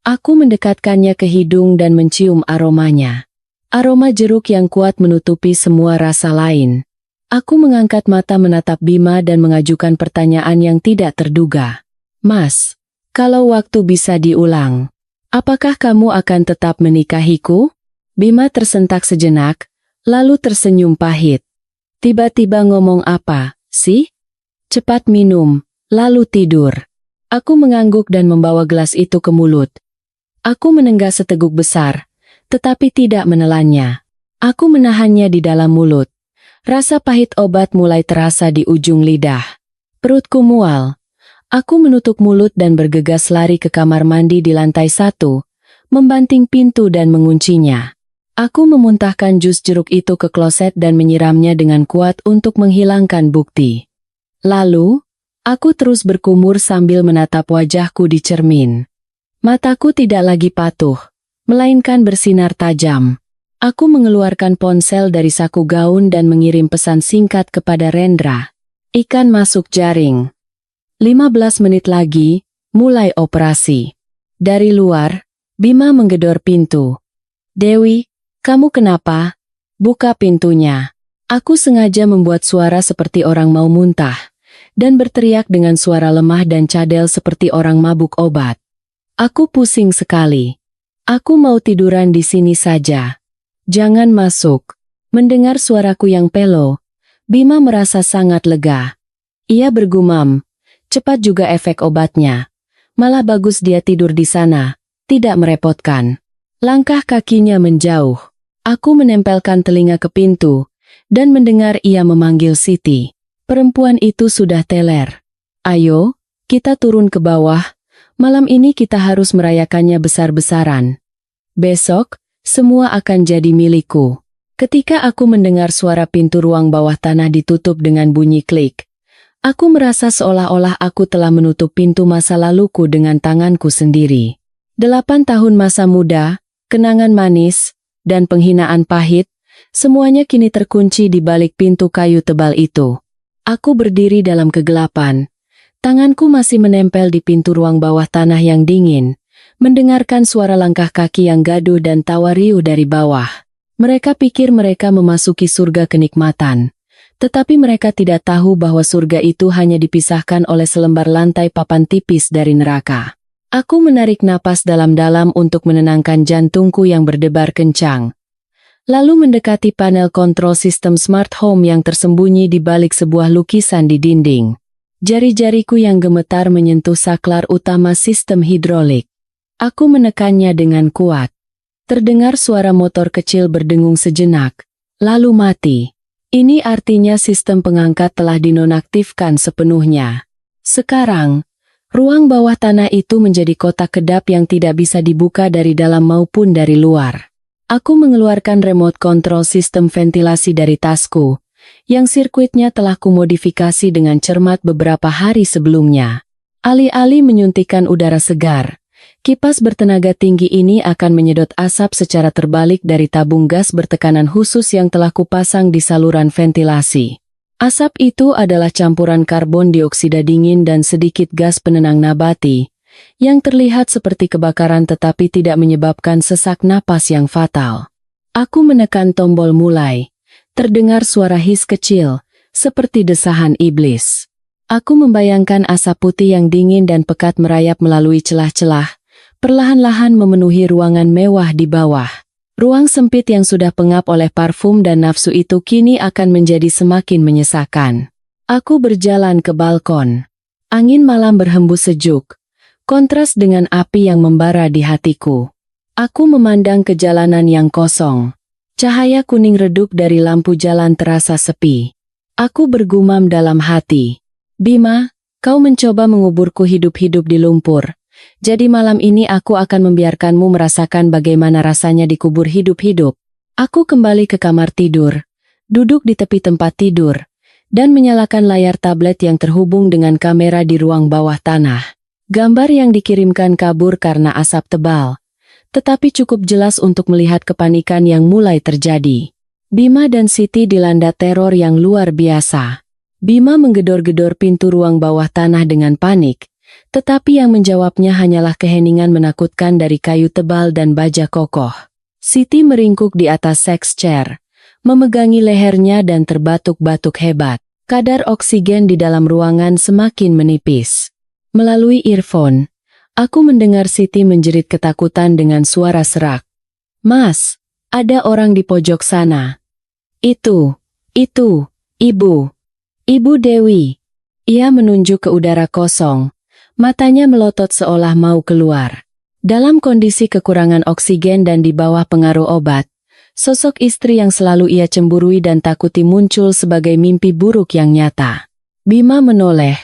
Aku mendekatkannya ke hidung dan mencium aromanya. Aroma jeruk yang kuat menutupi semua rasa lain. Aku mengangkat mata menatap Bima dan mengajukan pertanyaan yang tidak terduga. Mas, kalau waktu bisa diulang, apakah kamu akan tetap menikahiku? Bima tersentak sejenak, lalu tersenyum pahit. Tiba-tiba ngomong apa, sih? Cepat minum, lalu tidur. Aku mengangguk dan membawa gelas itu ke mulut. Aku menenggak seteguk besar, tetapi tidak menelannya. Aku menahannya di dalam mulut. Rasa pahit obat mulai terasa di ujung lidah. Perutku mual. Aku menutup mulut dan bergegas lari ke kamar mandi di lantai 1, membanting pintu dan menguncinya. Aku memuntahkan jus jeruk itu ke kloset dan menyiramnya dengan kuat untuk menghilangkan bukti. Lalu, aku terus berkumur sambil menatap wajahku di cermin. Mataku tidak lagi patuh, melainkan bersinar tajam. Aku mengeluarkan ponsel dari saku gaun dan mengirim pesan singkat kepada Rendra. Ikan masuk jaring. 15 menit lagi, mulai operasi. Dari luar, Bima menggedor pintu. Dewi, kamu kenapa? Buka pintunya. Aku sengaja membuat suara seperti orang mau muntah, dan berteriak dengan suara lemah dan cadel seperti orang mabuk obat. Aku pusing sekali. Aku mau tiduran di sini saja. Jangan masuk. Mendengar suaraku yang pelo, Bima merasa sangat lega. Ia bergumam, cepat juga efek obatnya. Malah bagus dia tidur di sana, tidak merepotkan. Langkah kakinya menjauh. Aku menempelkan telinga ke pintu, dan mendengar ia memanggil Siti. Perempuan itu sudah teler. Ayo, kita turun ke bawah. Malam ini kita harus merayakannya besar-besaran. Besok, semua akan jadi milikku. Ketika aku mendengar suara pintu ruang bawah tanah ditutup dengan bunyi klik, aku merasa seolah-olah aku telah menutup pintu masa laluku dengan tanganku sendiri. 8 tahun masa muda, kenangan manis, dan penghinaan pahit, semuanya kini terkunci di balik pintu kayu tebal itu. Aku berdiri dalam kegelapan. Tanganku masih menempel di pintu ruang bawah tanah yang dingin, mendengarkan suara langkah kaki yang gaduh dan tawa riuh dari bawah. Mereka pikir mereka memasuki surga kenikmatan. Tetapi mereka tidak tahu bahwa surga itu hanya dipisahkan oleh selembar lantai papan tipis dari neraka. Aku menarik napas dalam-dalam untuk menenangkan jantungku yang berdebar kencang. lalu mendekati panel kontrol sistem smart home yang tersembunyi di balik sebuah lukisan di dinding. Jari-jariku yang gemetar menyentuh saklar utama sistem hidrolik. Aku menekannya dengan kuat. Terdengar suara motor kecil berdengung sejenak, lalu mati. Ini artinya sistem pengangkat telah dinonaktifkan sepenuhnya. Sekarang, ruang bawah tanah itu menjadi kotak kedap yang tidak bisa dibuka dari dalam maupun dari luar. Aku mengeluarkan remote control sistem ventilasi dari tasku, yang sirkuitnya telah kumodifikasi dengan cermat beberapa hari sebelumnya. Alih-alih menyuntikkan udara segar, kipas bertenaga tinggi ini akan menyedot asap secara terbalik dari tabung gas bertekanan khusus yang telah kupasang di saluran ventilasi. Asap itu adalah campuran karbon dioksida dingin dan sedikit gas penenang nabati, yang terlihat seperti kebakaran tetapi tidak menyebabkan sesak napas yang fatal. Aku menekan tombol mulai. Terdengar suara his kecil, seperti desahan iblis. Aku membayangkan asap putih yang dingin dan pekat merayap melalui celah-celah, perlahan-lahan memenuhi ruangan mewah di bawah. Ruang sempit yang sudah pengap oleh parfum dan nafsu itu kini akan menjadi semakin menyesakan. Aku berjalan ke balkon. Angin malam berhembus sejuk, kontras dengan api yang membara di hatiku. Aku memandang ke jalanan yang kosong. Cahaya kuning redup dari lampu jalan terasa sepi. Aku bergumam dalam hati. Bima, kau mencoba menguburku hidup-hidup di lumpur. Jadi malam ini aku akan membiarkanmu merasakan bagaimana rasanya dikubur hidup-hidup. Aku kembali ke kamar tidur, duduk di tepi tempat tidur, dan menyalakan layar tablet yang terhubung dengan kamera di ruang bawah tanah. Gambar yang dikirimkan kabur karena asap tebal, tetapi cukup jelas untuk melihat kepanikan yang mulai terjadi. Bima dan Siti dilanda teror yang luar biasa. Bima menggedor-gedor pintu ruang bawah tanah dengan panik, tetapi yang menjawabnya hanyalah keheningan menakutkan dari kayu tebal dan baja kokoh. Siti meringkuk di atas sex chair, memegangi lehernya dan terbatuk-batuk hebat. Kadar oksigen di dalam ruangan semakin menipis. Melalui earphone, aku mendengar Siti menjerit ketakutan dengan suara serak. "Mas, ada orang di pojok sana." Itu, Ibu. Ibu Dewi." Ia menunjuk ke udara kosong, matanya melotot seolah mau keluar. Dalam kondisi kekurangan oksigen dan di bawah pengaruh obat, sosok istri yang selalu ia cemburui dan takuti muncul sebagai mimpi buruk yang nyata. Bima menoleh,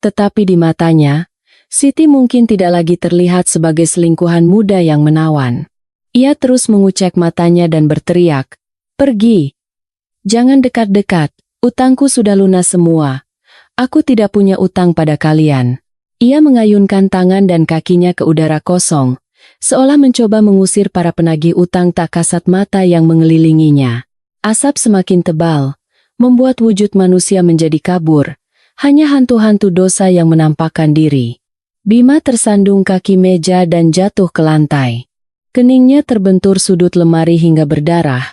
tetapi di matanya, Siti mungkin tidak lagi terlihat sebagai selingkuhan muda yang menawan. Ia terus mengucek matanya dan berteriak, "Pergi! Jangan dekat-dekat, utangku sudah lunas semua. Aku tidak punya utang pada kalian." Ia mengayunkan tangan dan kakinya ke udara kosong, seolah mencoba mengusir para penagih utang tak kasat mata yang mengelilinginya. Asap semakin tebal, membuat wujud manusia menjadi kabur, hanya hantu-hantu dosa yang menampakkan diri. Bima tersandung kaki meja dan jatuh ke lantai. Keningnya terbentur sudut lemari hingga berdarah,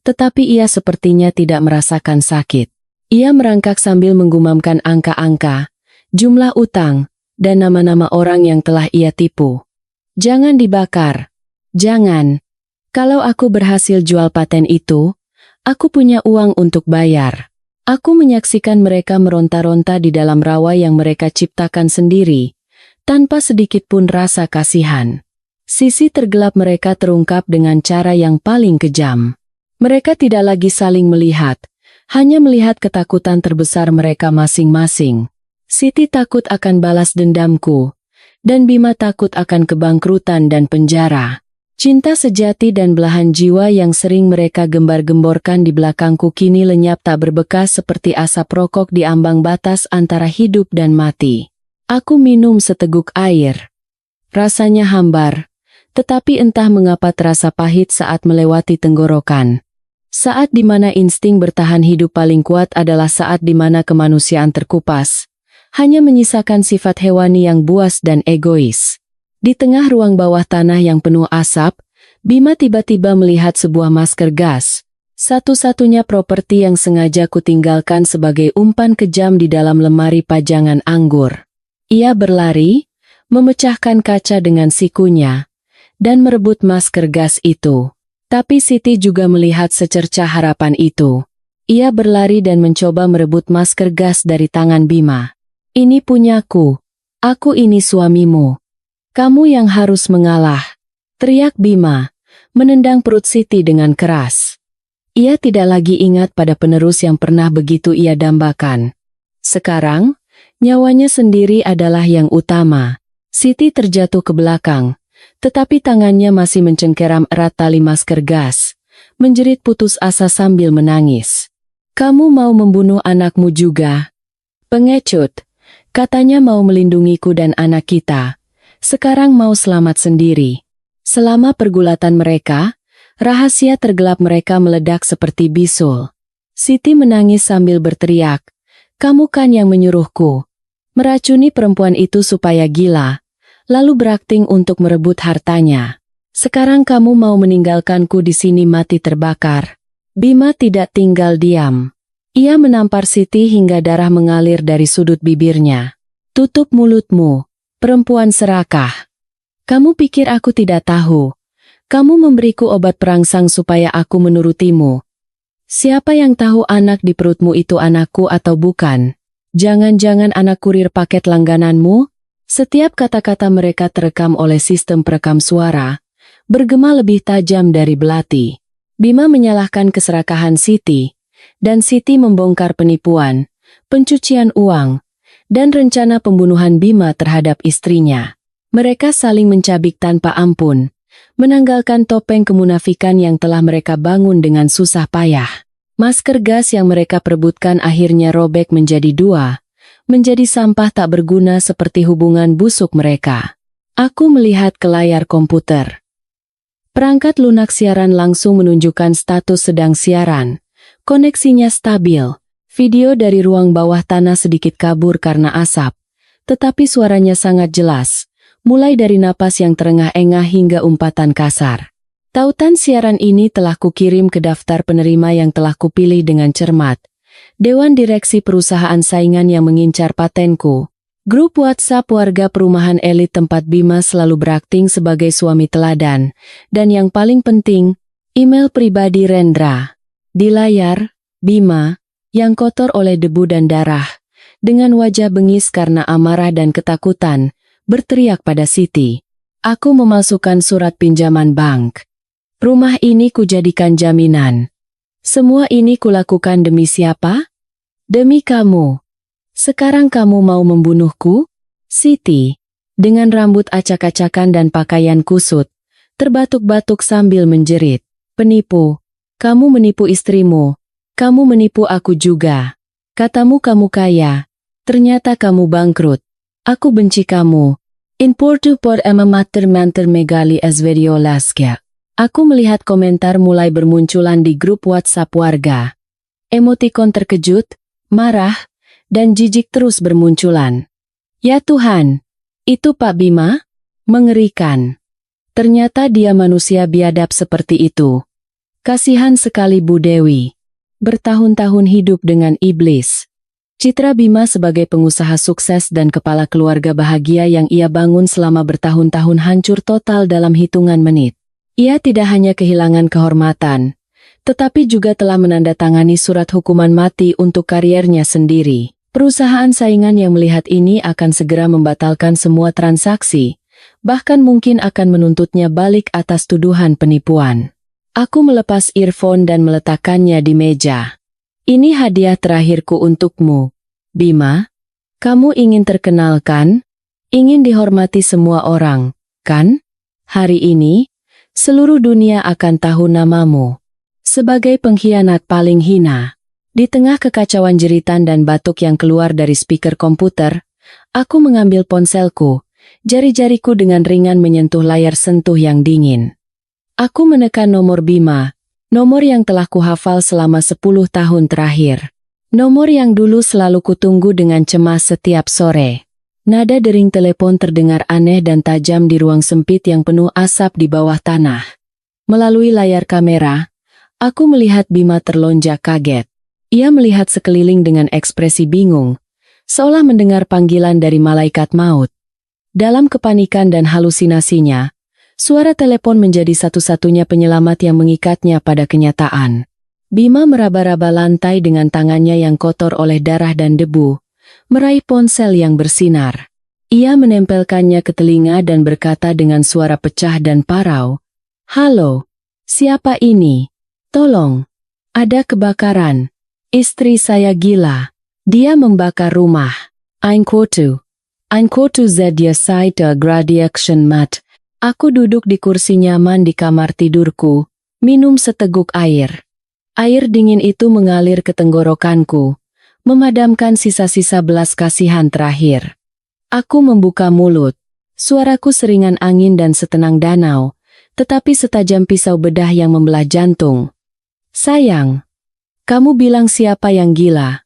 tetapi ia sepertinya tidak merasakan sakit. Ia merangkak sambil menggumamkan angka-angka, jumlah utang, dan nama-nama orang yang telah ia tipu. "Jangan dibakar. Jangan. Kalau aku berhasil jual paten itu, aku punya uang untuk bayar." Aku menyaksikan mereka meronta-ronta di dalam rawa yang mereka ciptakan sendiri, tanpa sedikit pun rasa kasihan. Sisi tergelap mereka terungkap dengan cara yang paling kejam. Mereka tidak lagi saling melihat, hanya melihat ketakutan terbesar mereka masing-masing. Siti takut akan balas dendamku, dan Bima takut akan kebangkrutan dan penjara. Cinta sejati dan belahan jiwa yang sering mereka gembar-gemborkan di belakangku kini lenyap tak berbekas seperti asap rokok di ambang batas antara hidup dan mati. Aku minum seteguk air. Rasanya hambar, tetapi entah mengapa terasa pahit saat melewati tenggorokan. Saat di mana insting bertahan hidup paling kuat adalah saat di mana kemanusiaan terkupas, hanya menyisakan sifat hewani yang buas dan egois. Di tengah ruang bawah tanah yang penuh asap, Bima tiba-tiba melihat sebuah masker gas, satu-satunya properti yang sengaja kutinggalkan sebagai umpan kejam di dalam lemari pajangan anggur. Ia berlari, memecahkan kaca dengan sikunya, dan merebut masker gas itu. Tapi Siti juga melihat secercah harapan itu. Ia berlari dan mencoba merebut masker gas dari tangan Bima. "Ini punyaku. Aku ini suamimu. Kamu yang harus mengalah," teriak Bima, menendang perut Siti dengan keras. Ia tidak lagi ingat pada penerus yang pernah begitu ia dambakan. Sekarang, nyawanya sendiri adalah yang utama. Siti terjatuh ke belakang, tetapi tangannya masih mencengkeram erat tali masker gas, menjerit putus asa sambil menangis. "Kamu mau membunuh anakmu juga? Pengecut, katanya mau melindungiku dan anak kita. Sekarang mau selamat sendiri." Selama pergulatan mereka, rahasia tergelap mereka meledak seperti bisul. Siti menangis sambil berteriak, "Kamu kan yang menyuruhku meracuni perempuan itu supaya gila, lalu berakting untuk merebut hartanya. Sekarang kamu mau meninggalkanku di sini mati terbakar." Bima tidak tinggal diam. Ia menampar Siti hingga darah mengalir dari sudut bibirnya. "Tutup mulutmu, perempuan serakah. Kamu pikir aku tidak tahu? Kamu memberiku obat perangsang supaya aku menurutimu. Siapa yang tahu anak di perutmu itu anakku atau bukan? Jangan-jangan anak kurir paket langgananmu?" Setiap kata-kata mereka terekam oleh sistem perekam suara, bergema lebih tajam dari belati. Bima menyalahkan keserakahan Siti, dan Siti membongkar penipuan, pencucian uang, dan rencana pembunuhan Bima terhadap istrinya. Mereka saling mencabik tanpa ampun, menanggalkan topeng kemunafikan yang telah mereka bangun dengan susah payah. Masker gas yang mereka perebutkan akhirnya robek menjadi dua, menjadi sampah tak berguna seperti hubungan busuk mereka. Aku melihat ke layar komputer. Perangkat lunak siaran langsung menunjukkan status sedang siaran. Koneksinya stabil. Video dari ruang bawah tanah sedikit kabur karena asap, tetapi suaranya sangat jelas, mulai dari napas yang terengah-engah hingga umpatan kasar. Tautan siaran ini telah kukirim ke daftar penerima yang telah kupilih dengan cermat. Dewan Direksi perusahaan saingan yang mengincar patenku. Grup WhatsApp warga perumahan elit tempat Bima selalu berakting sebagai suami teladan. Dan yang paling penting, email pribadi Rendra. Di layar, Bima, yang kotor oleh debu dan darah, dengan wajah bengis karena amarah dan ketakutan, berteriak pada Siti, "Aku memalsukan surat pinjaman bank. Rumah ini kujadikan jaminan. Semua ini kulakukan demi siapa? Demi kamu. Sekarang kamu mau membunuhku?" Siti, dengan rambut acak-acakan dan pakaian kusut, terbatuk-batuk sambil menjerit, "Penipu. Kamu menipu istrimu. Kamu menipu aku juga. Katamu kamu kaya. Ternyata kamu bangkrut. Aku benci kamu. Importu por emamater manter megali as video laska." Aku melihat komentar mulai bermunculan di grup WhatsApp warga. Emotikon terkejut, marah, dan jijik terus bermunculan. "Ya Tuhan, itu Pak Bima? Mengerikan. Ternyata dia manusia biadab seperti itu. Kasihan sekali Bu Dewi. Bertahun-tahun hidup dengan iblis." Citra Bima sebagai pengusaha sukses dan kepala keluarga bahagia yang ia bangun selama bertahun-tahun hancur total dalam hitungan menit. Ia tidak hanya kehilangan kehormatan, tetapi juga telah menandatangani surat hukuman mati untuk kariernya sendiri. Perusahaan saingan yang melihat ini akan segera membatalkan semua transaksi, bahkan mungkin akan menuntutnya balik atas tuduhan penipuan. Aku melepas earphone dan meletakkannya di meja. "Ini hadiah terakhirku untukmu, Bima. Kamu ingin terkenal kan? Ingin dihormati semua orang, kan? Hari ini, seluruh dunia akan tahu namamu sebagai pengkhianat paling hina." Di tengah kekacauan jeritan dan batuk yang keluar dari speaker komputer, aku mengambil ponselku, jari-jariku dengan ringan menyentuh layar sentuh yang dingin. Aku menekan nomor Bima, nomor yang telah kuhafal selama 10 tahun terakhir. Nomor yang dulu selalu kutunggu dengan cemas setiap sore. Nada dering telepon terdengar aneh dan tajam di ruang sempit yang penuh asap di bawah tanah. Melalui layar kamera, aku melihat Bima terlonjak kaget. Ia melihat sekeliling dengan ekspresi bingung, seolah mendengar panggilan dari malaikat maut. Dalam kepanikan dan halusinasinya, Suara telepon menjadi satu-satunya penyelamat yang mengikatnya pada kenyataan. Bima meraba-raba lantai dengan tangannya yang kotor oleh darah dan debu, meraih ponsel yang bersinar. Ia menempelkannya ke telinga dan berkata dengan suara pecah dan parau, "Halo, siapa ini? Tolong, ada kebakaran. Istri saya gila. Dia membakar rumah. Ein Kotu Zedya Saita Gradiaction Mat." Aku duduk di kursi nyaman di kamar tidurku, minum seteguk air. Air dingin itu mengalir ke tenggorokanku, memadamkan sisa-sisa belas kasihan terakhir. Aku membuka mulut. Suaraku seringan angin dan setenang danau, tetapi setajam pisau bedah yang membelah jantung. "Sayang, kamu bilang siapa yang gila?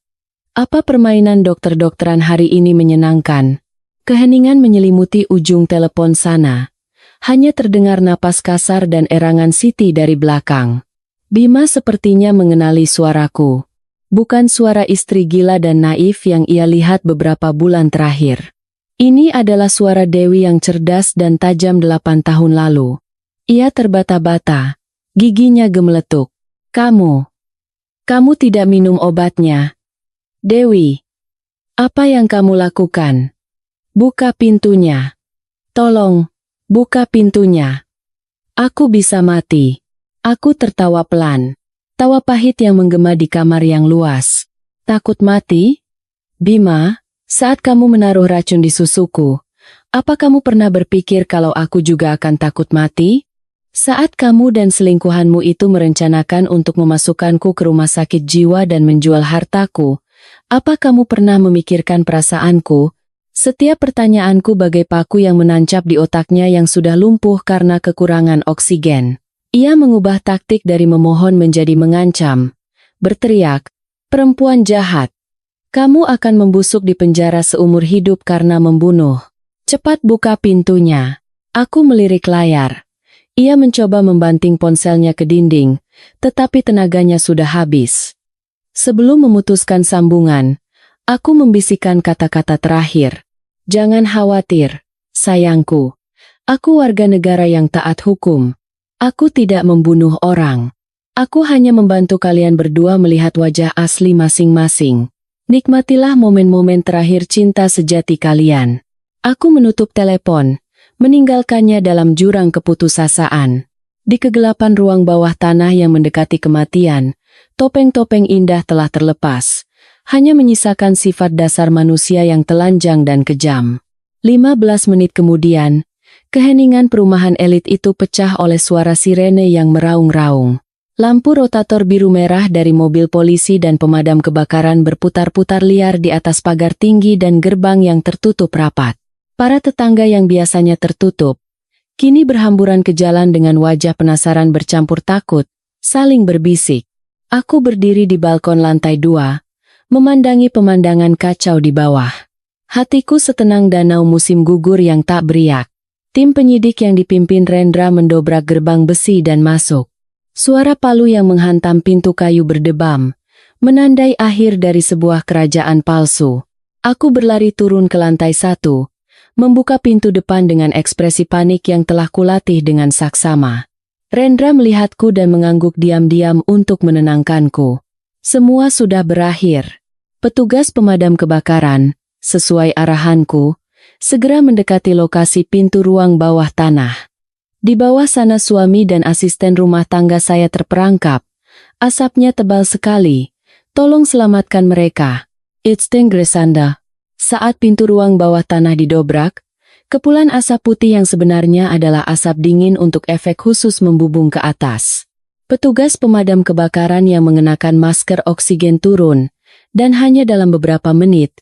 Apa permainan dokter-dokteran hari ini menyenangkan?" Keheningan menyelimuti ujung telepon sana. Hanya terdengar napas kasar dan erangan Siti dari belakang. Bima sepertinya mengenali suaraku. Bukan suara istri gila dan naif yang ia lihat beberapa bulan terakhir. Ini adalah suara Dewi yang cerdas dan tajam 8 tahun lalu. Ia terbata-bata, giginya gemeletuk. Kamu tidak minum obatnya. Dewi, apa yang kamu lakukan? Buka pintunya. Tolong, buka pintunya. Aku bisa mati. Aku tertawa pelan. Tawa pahit yang menggema di kamar yang luas. Takut mati? Bima, saat kamu menaruh racun di susuku, apa kamu pernah berpikir kalau aku juga akan takut mati? Saat kamu dan selingkuhanmu itu merencanakan untuk memasukkanku ke rumah sakit jiwa dan menjual hartaku, apa kamu pernah memikirkan perasaanku? Setiap pertanyaanku bagai paku yang menancap di otaknya yang sudah lumpuh karena kekurangan oksigen. Ia mengubah taktik dari memohon menjadi mengancam. Berteriak, "Perempuan jahat. Kamu akan membusuk di penjara seumur hidup karena membunuh. Cepat buka pintunya." Aku melirik layar. Ia mencoba membanting ponselnya ke dinding, tetapi tenaganya sudah habis. Sebelum memutuskan sambungan, aku membisikkan kata-kata terakhir. "Jangan khawatir, sayangku. Aku warga negara yang taat hukum. Aku tidak membunuh orang. Aku hanya membantu kalian berdua melihat wajah asli masing-masing. Nikmatilah momen-momen terakhir cinta sejati kalian." Aku menutup telepon, meninggalkannya dalam jurang keputusasaan. Di kegelapan ruang bawah tanah yang mendekati kematian, topeng-topeng indah telah terlepas, hanya menyisakan sifat dasar manusia yang telanjang dan kejam. 15 menit kemudian, keheningan perumahan elit itu pecah oleh suara sirene yang meraung-raung. Lampu rotator biru merah dari mobil polisi dan pemadam kebakaran berputar-putar liar di atas pagar tinggi dan gerbang yang tertutup rapat. Para tetangga yang biasanya tertutup, kini berhamburan ke jalan dengan wajah penasaran bercampur takut, saling berbisik. Aku berdiri di balkon lantai 2, memandangi pemandangan kacau di bawah. Hatiku setenang danau musim gugur yang tak beriak. Tim penyidik yang dipimpin Rendra mendobrak gerbang besi dan masuk. Suara palu yang menghantam pintu kayu berdebam, menandai akhir dari sebuah kerajaan palsu. Aku berlari turun ke lantai 1, membuka pintu depan dengan ekspresi panik yang telah kulatih dengan saksama. Rendra melihatku dan mengangguk diam-diam untuk menenangkanku. Semua sudah berakhir. Petugas pemadam kebakaran, sesuai arahanku, segera mendekati lokasi pintu ruang bawah tanah. Di bawah sana suami dan asisten rumah tangga saya terperangkap. Asapnya tebal sekali. Tolong selamatkan mereka. Extinguish Anda. Saat pintu ruang bawah tanah didobrak, kepulan asap putih yang sebenarnya adalah asap dingin untuk efek khusus membubung ke atas. Petugas pemadam kebakaran yang mengenakan masker oksigen turun, dan hanya dalam beberapa menit,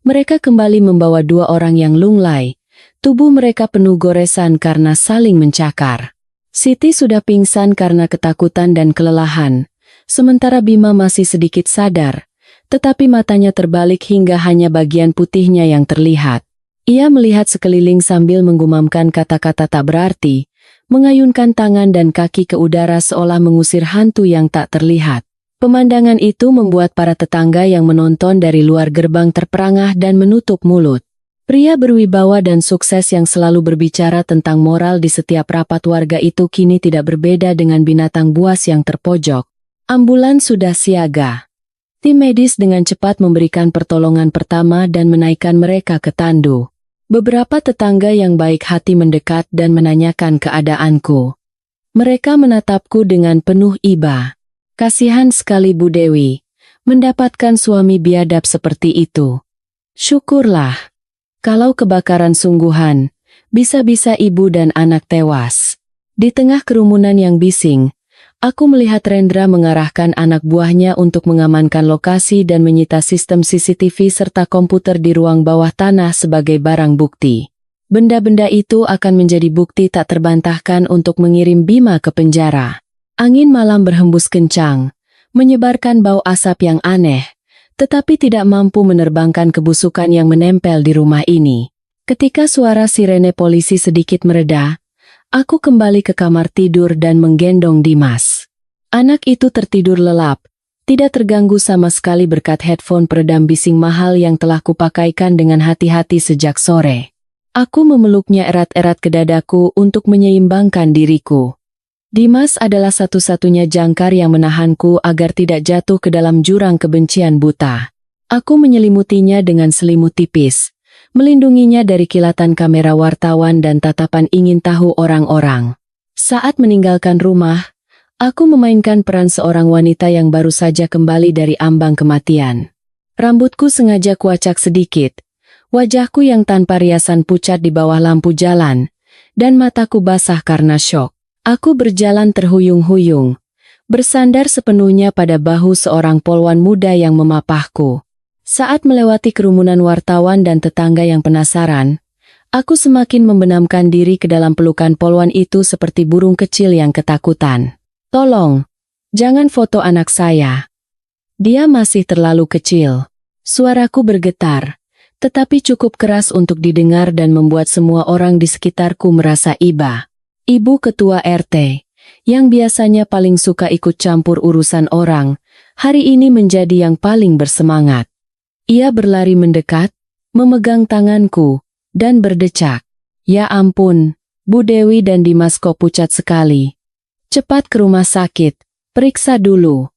mereka kembali membawa 2 orang yang lunglai. Tubuh mereka penuh goresan karena saling mencakar. Siti sudah pingsan karena ketakutan dan kelelahan, sementara Bima masih sedikit sadar, tetapi matanya terbalik hingga hanya bagian putihnya yang terlihat. Ia melihat sekeliling sambil menggumamkan kata-kata tak berarti, mengayunkan tangan dan kaki ke udara seolah mengusir hantu yang tak terlihat. Pemandangan itu membuat para tetangga yang menonton dari luar gerbang terperangah dan menutup mulut. Pria berwibawa dan sukses yang selalu berbicara tentang moral di setiap rapat warga itu kini tidak berbeda dengan binatang buas yang terpojok. Ambulans sudah siaga. Tim medis dengan cepat memberikan pertolongan pertama dan menaikkan mereka ke tandu. Beberapa tetangga yang baik hati mendekat dan menanyakan keadaanku. Mereka menatapku dengan penuh iba. Kasihan sekali Bu Dewi, mendapatkan suami biadab seperti itu. Syukurlah. Kalau kebakaran sungguhan, bisa-bisa ibu dan anak tewas. Di tengah kerumunan yang bising, aku melihat Rendra mengarahkan anak buahnya untuk mengamankan lokasi dan menyita sistem CCTV serta komputer di ruang bawah tanah sebagai barang bukti. Benda-benda itu akan menjadi bukti tak terbantahkan untuk mengirim Bima ke penjara. Angin malam berhembus kencang, menyebarkan bau asap yang aneh, tetapi tidak mampu menerbangkan kebusukan yang menempel di rumah ini. Ketika suara sirene polisi sedikit mereda, aku kembali ke kamar tidur dan menggendong Dimas. Anak itu tertidur lelap, tidak terganggu sama sekali berkat headphone peredam bising mahal yang telah kupakaikan dengan hati-hati sejak sore. Aku memeluknya erat-erat ke dadaku untuk menyeimbangkan diriku. Dimas adalah satu-satunya jangkar yang menahanku agar tidak jatuh ke dalam jurang kebencian buta. Aku menyelimutinya dengan selimut tipis, melindunginya dari kilatan kamera wartawan dan tatapan ingin tahu orang-orang. Saat meninggalkan rumah, aku memainkan peran seorang wanita yang baru saja kembali dari ambang kematian. Rambutku sengaja kuacak sedikit, wajahku yang tanpa riasan pucat di bawah lampu jalan, dan mataku basah karena syok. Aku berjalan terhuyung-huyung, bersandar sepenuhnya pada bahu seorang polwan muda yang memapahku. Saat melewati kerumunan wartawan dan tetangga yang penasaran, aku semakin membenamkan diri ke dalam pelukan polwan itu seperti burung kecil yang ketakutan. Tolong, jangan foto anak saya. Dia masih terlalu kecil. Suaraku bergetar, tetapi cukup keras untuk didengar dan membuat semua orang di sekitarku merasa iba. Ibu ketua RT, yang biasanya paling suka ikut campur urusan orang, hari ini menjadi yang paling bersemangat. Ia berlari mendekat, memegang tanganku, dan berdecak. Ya ampun, Bu Dewi dan Dimas kok pucat sekali. Cepat ke rumah sakit, periksa dulu.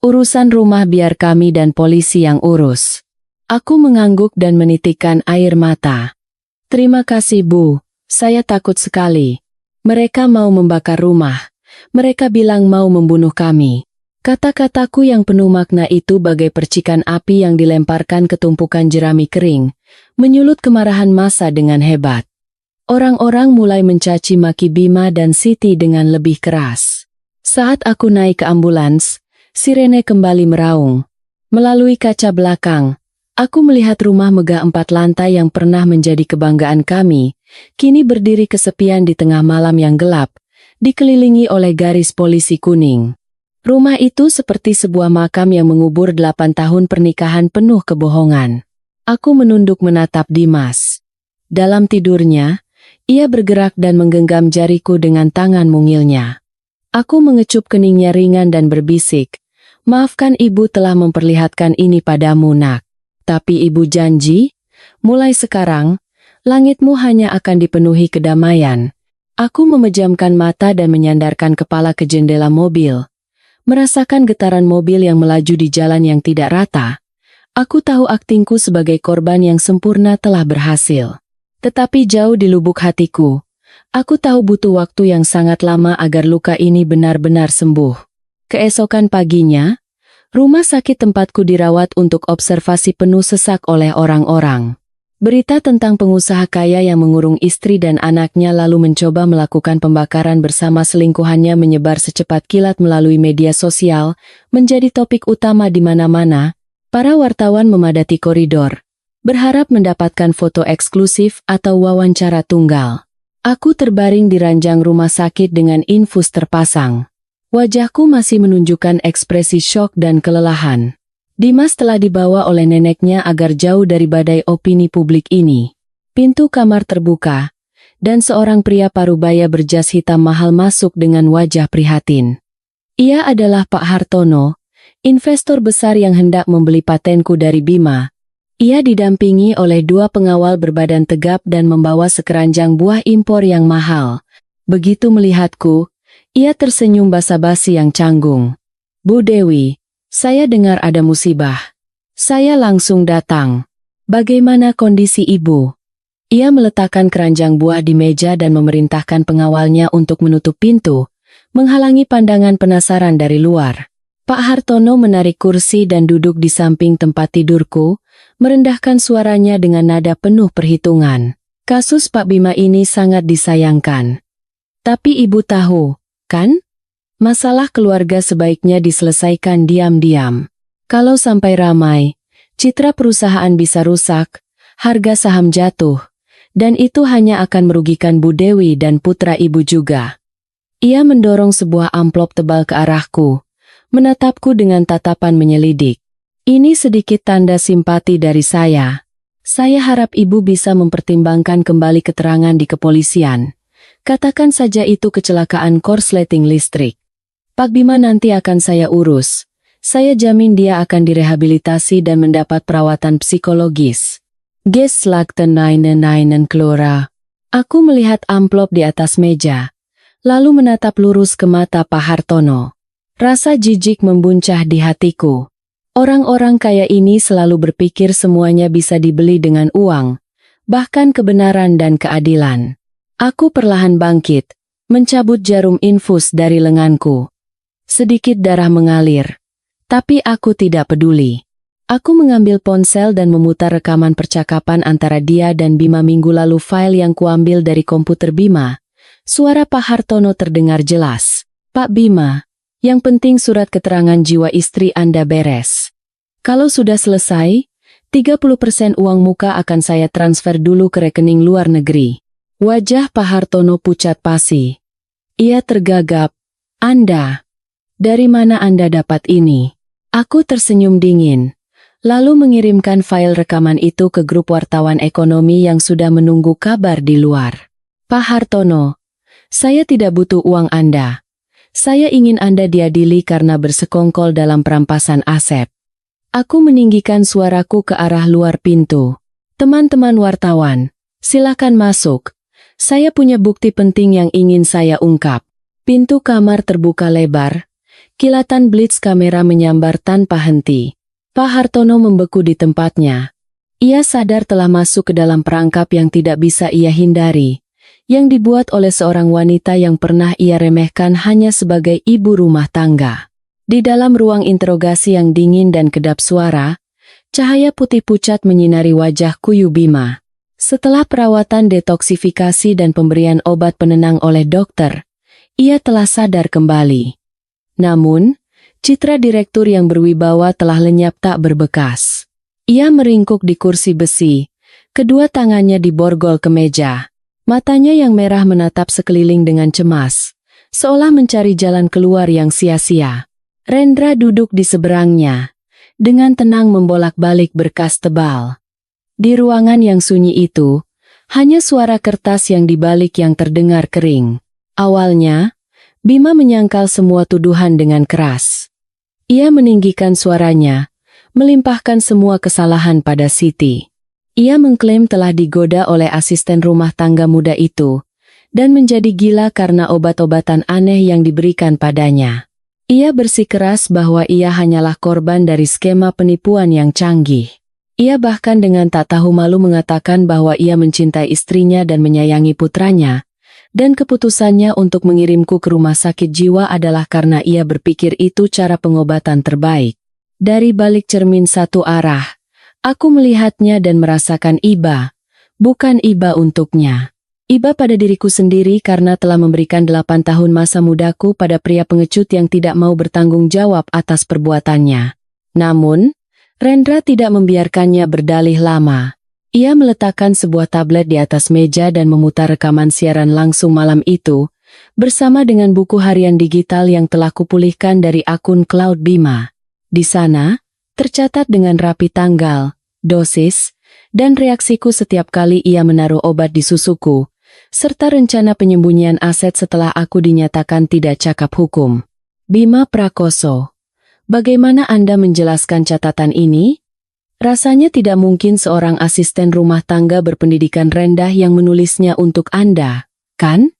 Urusan rumah biar kami dan polisi yang urus. Aku mengangguk dan menitikkan air mata. Terima kasih Bu, saya takut sekali. Mereka mau membakar rumah. Mereka bilang mau membunuh kami. Kata-kataku yang penuh makna itu bagai percikan api yang dilemparkan ke tumpukan jerami kering, menyulut kemarahan massa dengan hebat. Orang-orang mulai mencaci maki Bima dan Siti dengan lebih keras. Saat aku naik ke ambulans, sirene kembali meraung. Melalui kaca belakang, aku melihat rumah megah 4 lantai yang pernah menjadi kebanggaan kami, kini berdiri kesepian di tengah malam yang gelap, dikelilingi oleh garis polisi kuning. Rumah itu seperti sebuah makam yang mengubur 8 tahun pernikahan penuh kebohongan. Aku menunduk menatap Dimas. Dalam tidurnya, ia bergerak dan menggenggam jariku dengan tangan mungilnya. Aku mengecup keningnya ringan dan berbisik, "Maafkan ibu telah memperlihatkan ini padamu nak. Tapi ibu janji, mulai sekarang, langitmu hanya akan dipenuhi kedamaian." Aku memejamkan mata dan menyandarkan kepala ke jendela mobil. Merasakan getaran mobil yang melaju di jalan yang tidak rata. Aku tahu aktingku sebagai korban yang sempurna telah berhasil. Tetapi jauh di lubuk hatiku, aku tahu butuh waktu yang sangat lama agar luka ini benar-benar sembuh. Keesokan paginya, rumah sakit tempatku dirawat untuk observasi penuh sesak oleh orang-orang. Berita tentang pengusaha kaya yang mengurung istri dan anaknya lalu mencoba melakukan pembakaran bersama selingkuhannya menyebar secepat kilat melalui media sosial, menjadi topik utama di mana-mana. Para wartawan memadati koridor, berharap mendapatkan foto eksklusif atau wawancara tunggal. Aku terbaring di ranjang rumah sakit dengan infus terpasang. Wajahku masih menunjukkan ekspresi syok dan kelelahan. Dimas telah dibawa oleh neneknya agar jauh dari badai opini publik ini. Pintu kamar terbuka, dan seorang pria parubaya berjas hitam mahal masuk dengan wajah prihatin. Ia adalah Pak Hartono, investor besar yang hendak membeli patenku dari Bima. Ia didampingi oleh 2 pengawal berbadan tegap dan membawa sekeranjang buah impor yang mahal. Begitu melihatku, ia tersenyum basa-basi yang canggung. Bu Dewi, saya dengar ada musibah. Saya langsung datang. Bagaimana kondisi ibu? Ia meletakkan keranjang buah di meja dan memerintahkan pengawalnya untuk menutup pintu, menghalangi pandangan penasaran dari luar. Pak Hartono menarik kursi dan duduk di samping tempat tidurku, merendahkan suaranya dengan nada penuh perhitungan. Kasus Pak Bima ini sangat disayangkan. Tapi ibu tahu, kan? Masalah keluarga sebaiknya diselesaikan diam-diam. Kalau sampai ramai, citra perusahaan bisa rusak, harga saham jatuh, dan itu hanya akan merugikan Bu Dewi dan putra ibu juga. Ia mendorong sebuah amplop tebal ke arahku, menatapku dengan tatapan menyelidik. Ini sedikit tanda simpati dari saya. Saya harap ibu bisa mempertimbangkan kembali keterangan di kepolisian. Katakan saja itu kecelakaan korsleting listrik. Pak Bima nanti akan saya urus. Saya jamin dia akan direhabilitasi dan mendapat perawatan psikologis. Geslagten neinen Klora. Aku melihat amplop di atas meja, lalu menatap lurus ke mata Pak Hartono. Rasa jijik membuncah di hatiku. Orang-orang kaya ini selalu berpikir semuanya bisa dibeli dengan uang, bahkan kebenaran dan keadilan. Aku perlahan bangkit, mencabut jarum infus dari lenganku. Sedikit darah mengalir, tapi aku tidak peduli. Aku mengambil ponsel dan memutar rekaman percakapan antara dia dan Bima minggu lalu. File yang kuambil dari komputer Bima. Suara Pak Hartono terdengar jelas. Pak Bima, yang penting surat keterangan jiwa istri Anda beres. Kalau sudah selesai, 30% uang muka akan saya transfer dulu ke rekening luar negeri. Wajah Pak Hartono pucat pasi. Ia tergagap. Anda? Dari mana Anda dapat ini? Aku tersenyum dingin, lalu mengirimkan file rekaman itu ke grup wartawan ekonomi yang sudah menunggu kabar di luar. Pak Hartono, saya tidak butuh uang Anda. Saya ingin Anda diadili karena bersekongkol dalam perampasan aset. Aku meninggikan suaraku ke arah luar pintu. Teman-teman wartawan, silakan masuk. Saya punya bukti penting yang ingin saya ungkap. Pintu kamar terbuka lebar. Kilatan blitz kamera menyambar tanpa henti. Pak Hartono membeku di tempatnya. Ia sadar telah masuk ke dalam perangkap yang tidak bisa ia hindari, yang dibuat oleh seorang wanita yang pernah ia remehkan hanya sebagai ibu rumah tangga. Di dalam ruang interogasi yang dingin dan kedap suara, cahaya putih pucat menyinari wajah Kuyu Bima. Setelah perawatan detoksifikasi dan pemberian obat penenang oleh dokter, ia telah sadar kembali. Namun, citra direktur yang berwibawa telah lenyap tak berbekas. Ia meringkuk di kursi besi, kedua tangannya diborgol ke meja. Matanya yang merah menatap sekeliling dengan cemas, seolah mencari jalan keluar yang sia-sia. Rendra duduk di seberangnya, dengan tenang membolak-balik berkas tebal. Di ruangan yang sunyi itu, hanya suara kertas yang dibalik yang terdengar kering. Awalnya, Bima menyangkal semua tuduhan dengan keras. Ia meninggikan suaranya, melimpahkan semua kesalahan pada Siti. Ia mengklaim telah digoda oleh asisten rumah tangga muda itu, dan menjadi gila karena obat-obatan aneh yang diberikan padanya. Ia bersikeras bahwa ia hanyalah korban dari skema penipuan yang canggih. Ia bahkan dengan tak tahu malu mengatakan bahwa ia mencintai istrinya dan menyayangi putranya, dan keputusannya untuk mengirimku ke rumah sakit jiwa adalah karena ia berpikir itu cara pengobatan terbaik. Dari balik cermin satu arah, aku melihatnya dan merasakan iba, bukan iba untuknya. Iba pada diriku sendiri karena telah memberikan 8 tahun masa mudaku pada pria pengecut yang tidak mau bertanggung jawab atas perbuatannya. Namun, Rendra tidak membiarkannya berdalih lama. Ia meletakkan sebuah tablet di atas meja dan memutar rekaman siaran langsung malam itu, bersama dengan buku harian digital yang telah kupulihkan dari akun Cloud Bima. Di sana, tercatat dengan rapi tanggal, dosis, dan reaksiku setiap kali ia menaruh obat di susuku, serta rencana penyembunyian aset setelah aku dinyatakan tidak cakap hukum. Bima Prakoso, bagaimana Anda menjelaskan catatan ini? Rasanya tidak mungkin seorang asisten rumah tangga berpendidikan rendah yang menulisnya untuk Anda, kan?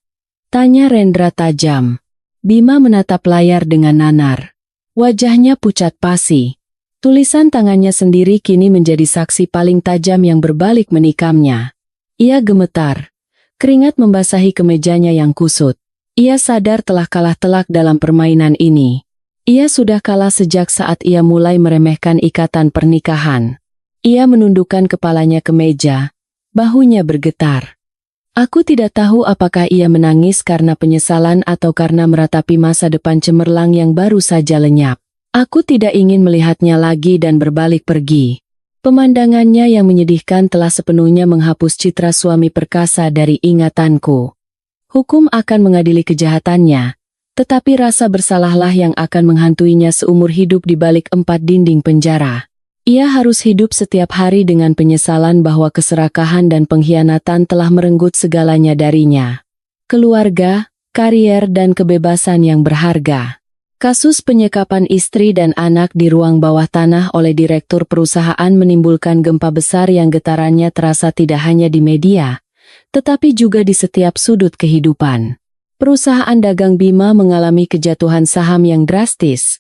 Tanya Rendra tajam. Bima menatap layar dengan nanar. Wajahnya pucat pasi. Tulisan tangannya sendiri kini menjadi saksi paling tajam yang berbalik menikamnya. Ia gemetar. Keringat membasahi kemejanya yang kusut. Ia sadar telah kalah telak dalam permainan ini. Ia sudah kalah sejak saat ia mulai meremehkan ikatan pernikahan. Ia menundukkan kepalanya ke meja. Bahunya bergetar. Aku tidak tahu apakah ia menangis karena penyesalan atau karena meratapi masa depan cemerlang yang baru saja lenyap. Aku tidak ingin melihatnya lagi dan berbalik pergi. Pemandangannya yang menyedihkan telah sepenuhnya menghapus citra suami perkasa dari ingatanku. Hukum akan mengadili kejahatannya, tetapi rasa bersalahlah yang akan menghantuinya seumur hidup di balik 4 dinding penjara. Ia harus hidup setiap hari dengan penyesalan bahwa keserakahan dan pengkhianatan telah merenggut segalanya darinya. Keluarga, karier dan kebebasan yang berharga. Kasus penyekapan istri dan anak di ruang bawah tanah oleh direktur perusahaan menimbulkan gempa besar yang getarannya terasa tidak hanya di media, tetapi juga di setiap sudut kehidupan. Perusahaan dagang Bima mengalami kejatuhan saham yang drastis.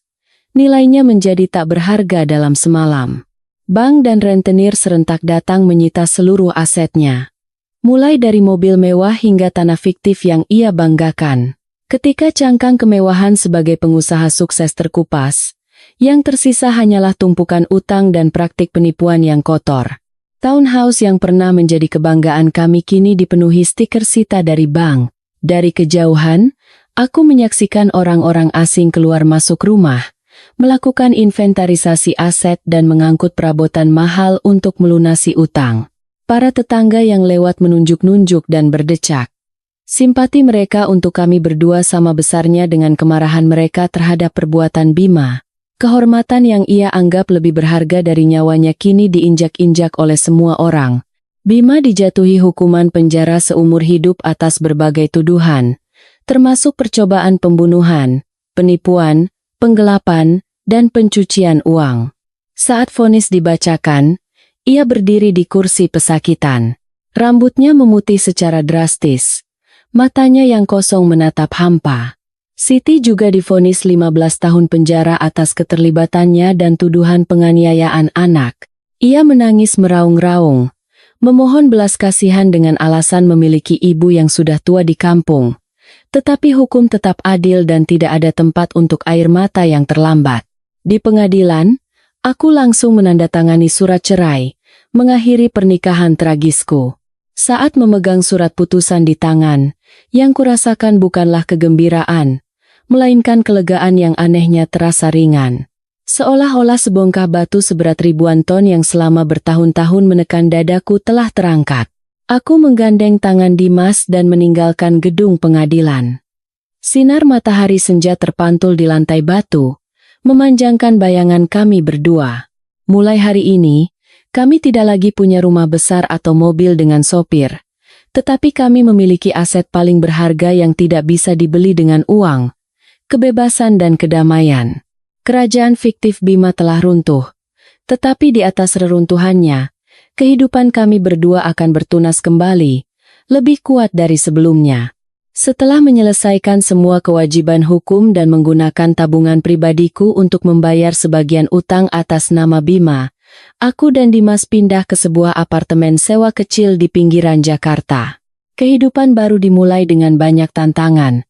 Nilainya menjadi tak berharga dalam semalam. Bank dan rentenir serentak datang menyita seluruh asetnya. Mulai dari mobil mewah hingga tanah fiktif yang ia banggakan. Ketika cangkang kemewahan sebagai pengusaha sukses terkupas, yang tersisa hanyalah tumpukan utang dan praktik penipuan yang kotor. Townhouse yang pernah menjadi kebanggaan kami kini dipenuhi stiker sita dari bank. Dari kejauhan, aku menyaksikan orang-orang asing keluar masuk rumah, melakukan inventarisasi aset dan mengangkut perabotan mahal untuk melunasi utang. Para tetangga yang lewat menunjuk-nunjuk dan berdecak. Simpati mereka untuk kami berdua sama besarnya dengan kemarahan mereka terhadap perbuatan Bima. Kehormatan yang ia anggap lebih berharga dari nyawanya kini diinjak-injak oleh semua orang. Bima dijatuhi hukuman penjara seumur hidup atas berbagai tuduhan, termasuk percobaan pembunuhan, penipuan, penggelapan, dan pencucian uang. Saat vonis dibacakan, ia berdiri di kursi pesakitan. Rambutnya memutih secara drastis. Matanya yang kosong menatap hampa. Siti juga divonis 15 tahun penjara atas keterlibatannya dan tuduhan penganiayaan anak. Ia menangis meraung-raung, memohon belas kasihan dengan alasan memiliki ibu yang sudah tua di kampung. Tetapi hukum tetap adil dan tidak ada tempat untuk air mata yang terlambat. Di pengadilan, aku langsung menandatangani surat cerai, mengakhiri pernikahan tragisku. Saat memegang surat putusan di tangan, yang kurasakan bukanlah kegembiraan, melainkan kelegaan yang anehnya terasa ringan. Seolah-olah sebongkah batu seberat ribuan ton yang selama bertahun-tahun menekan dadaku telah terangkat. Aku menggandeng tangan Dimas dan meninggalkan gedung pengadilan. Sinar matahari senja terpantul di lantai batu, memanjangkan bayangan kami berdua. Mulai hari ini, kami tidak lagi punya rumah besar atau mobil dengan sopir, tetapi kami memiliki aset paling berharga yang tidak bisa dibeli dengan uang, kebebasan dan kedamaian. Kerajaan fiktif Bima telah runtuh, tetapi di atas reruntuhannya, kehidupan kami berdua akan bertunas kembali, lebih kuat dari sebelumnya. Setelah menyelesaikan semua kewajiban hukum dan menggunakan tabungan pribadiku untuk membayar sebagian utang atas nama Bima, aku dan Dimas pindah ke sebuah apartemen sewa kecil di pinggiran Jakarta. Kehidupan baru dimulai dengan banyak tantangan,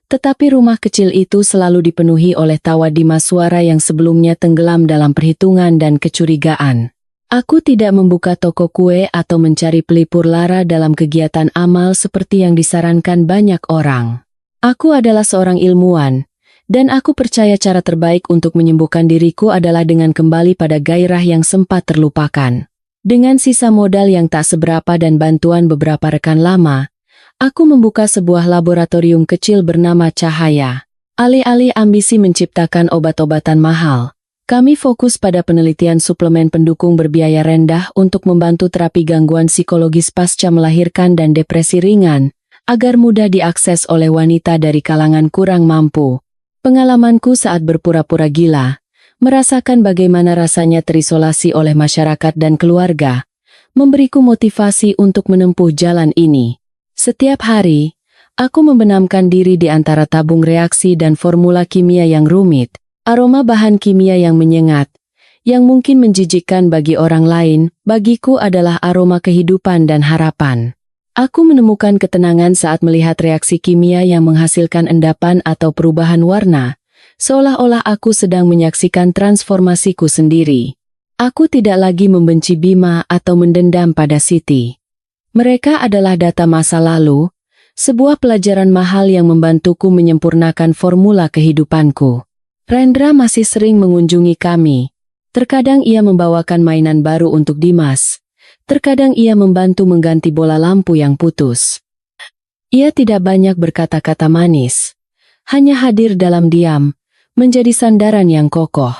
tetapi rumah kecil itu selalu dipenuhi oleh tawa Dimas suara yang sebelumnya tenggelam dalam perhitungan dan kecurigaan. Aku tidak membuka toko kue atau mencari pelipur lara dalam kegiatan amal seperti yang disarankan banyak orang. Aku adalah seorang ilmuwan, dan aku percaya cara terbaik untuk menyembuhkan diriku adalah dengan kembali pada gairah yang sempat terlupakan. Dengan sisa modal yang tak seberapa dan bantuan beberapa rekan lama, aku membuka sebuah laboratorium kecil bernama Cahaya. Alih-alih ambisi menciptakan obat-obatan mahal, kami fokus pada penelitian suplemen pendukung berbiaya rendah untuk membantu terapi gangguan psikologis pasca melahirkan dan depresi ringan, agar mudah diakses oleh wanita dari kalangan kurang mampu. Pengalamanku saat berpura-pura gila, merasakan bagaimana rasanya terisolasi oleh masyarakat dan keluarga, memberiku motivasi untuk menempuh jalan ini. Setiap hari, aku membenamkan diri di antara tabung reaksi dan formula kimia yang rumit, aroma bahan kimia yang menyengat, yang mungkin menjijikkan bagi orang lain, bagiku adalah aroma kehidupan dan harapan. Aku menemukan ketenangan saat melihat reaksi kimia yang menghasilkan endapan atau perubahan warna, seolah-olah aku sedang menyaksikan transformasiku sendiri. Aku tidak lagi membenci Bima atau mendendam pada Siti. Mereka adalah data masa lalu, sebuah pelajaran mahal yang membantuku menyempurnakan formula kehidupanku. Rendra masih sering mengunjungi kami. Terkadang ia membawakan mainan baru untuk Dimas. Terkadang ia membantu mengganti bola lampu yang putus. Ia tidak banyak berkata-kata manis. Hanya hadir dalam diam, menjadi sandaran yang kokoh.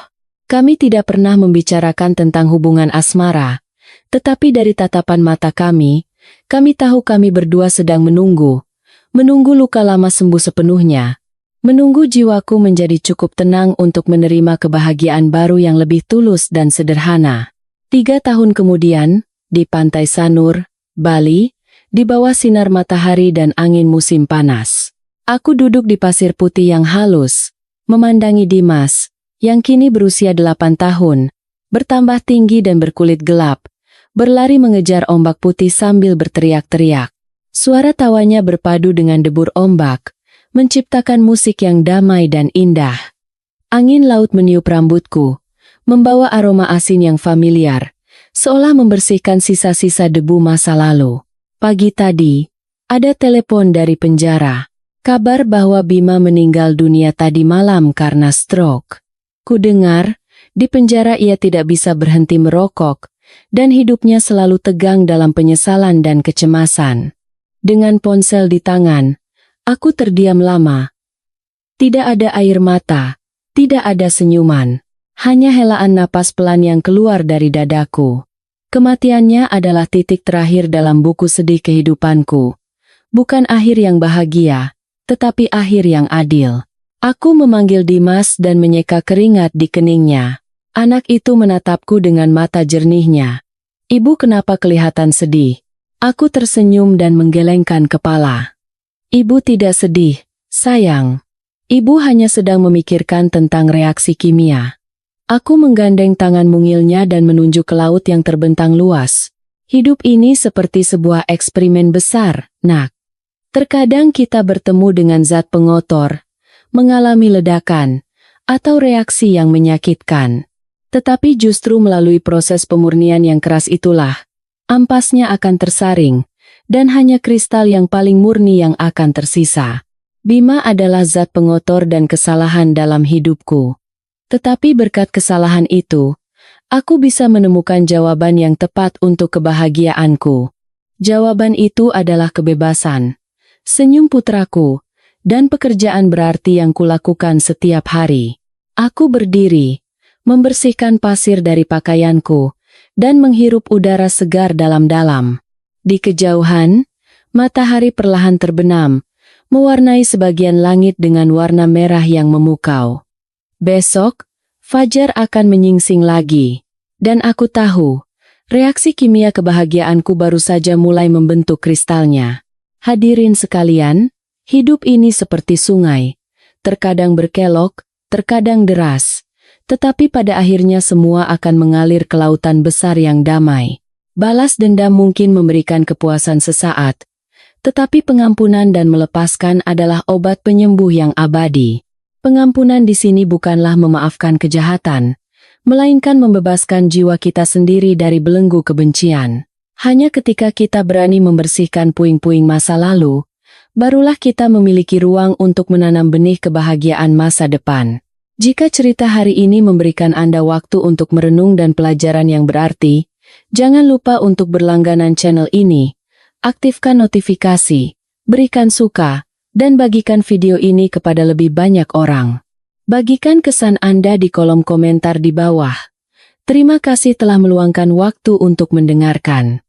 Kami tidak pernah membicarakan tentang hubungan asmara, tetapi dari tatapan mata kami tahu kami berdua sedang menunggu luka lama sembuh sepenuhnya, menunggu jiwaku menjadi cukup tenang untuk menerima kebahagiaan baru yang lebih tulus dan sederhana. 3 tahun kemudian, di Pantai Sanur, Bali, di bawah sinar matahari dan angin musim panas, aku duduk di pasir putih yang halus, memandangi Dimas, yang kini berusia 8 tahun, bertambah tinggi dan berkulit gelap, berlari mengejar ombak putih sambil berteriak-teriak. Suara tawanya berpadu dengan debur ombak, menciptakan musik yang damai dan indah. Angin laut meniup rambutku, membawa aroma asin yang familiar, seolah membersihkan sisa-sisa debu masa lalu. Pagi tadi, ada telepon dari penjara. Kabar bahwa Bima meninggal dunia tadi malam karena stroke. Ku dengar, di penjara ia tidak bisa berhenti merokok, dan hidupnya selalu tegang dalam penyesalan dan kecemasan. Dengan ponsel di tangan, aku terdiam lama. Tidak ada air mata, tidak ada senyuman, hanya helaan napas pelan yang keluar dari dadaku. Kematiannya adalah titik terakhir dalam buku sedih kehidupanku. Bukan akhir yang bahagia, tetapi akhir yang adil. Aku memanggil Dimas dan menyeka keringat di keningnya. Anak itu menatapku dengan mata jernihnya. Ibu, kenapa kelihatan sedih? Aku tersenyum dan menggelengkan kepala. Ibu tidak sedih, sayang. Ibu hanya sedang memikirkan tentang reaksi kimia. Aku menggandeng tangan mungilnya dan menunjuk ke laut yang terbentang luas. Hidup ini seperti sebuah eksperimen besar, Nak. Terkadang kita bertemu dengan zat pengotor, mengalami ledakan, atau reaksi yang menyakitkan. Tetapi justru melalui proses pemurnian yang keras itulah, ampasnya akan tersaring, dan hanya kristal yang paling murni yang akan tersisa. Bima adalah zat pengotor dan kesalahan dalam hidupku. Tetapi berkat kesalahan itu, aku bisa menemukan jawaban yang tepat untuk kebahagiaanku. Jawaban itu adalah kebebasan, senyum putraku, dan pekerjaan berarti yang kulakukan setiap hari. Aku berdiri, membersihkan pasir dari pakaianku, dan menghirup udara segar dalam-dalam. Di kejauhan, matahari perlahan terbenam, mewarnai sebagian langit dengan warna merah yang memukau. Besok, fajar akan menyingsing lagi, dan aku tahu, reaksi kimia kebahagiaanku baru saja mulai membentuk kristalnya. Hadirin sekalian, hidup ini seperti sungai, terkadang berkelok, terkadang deras, tetapi pada akhirnya semua akan mengalir ke lautan besar yang damai. Balas dendam mungkin memberikan kepuasan sesaat, tetapi pengampunan dan melepaskan adalah obat penyembuh yang abadi. Pengampunan di sini bukanlah memaafkan kejahatan, melainkan membebaskan jiwa kita sendiri dari belenggu kebencian. Hanya ketika kita berani membersihkan puing-puing masa lalu, barulah kita memiliki ruang untuk menanam benih kebahagiaan masa depan. Jika cerita hari ini memberikan Anda waktu untuk merenung dan pelajaran yang berarti, jangan lupa untuk berlangganan channel ini, aktifkan notifikasi, berikan suka, dan bagikan video ini kepada lebih banyak orang. Bagikan kesan Anda di kolom komentar di bawah. Terima kasih telah meluangkan waktu untuk mendengarkan.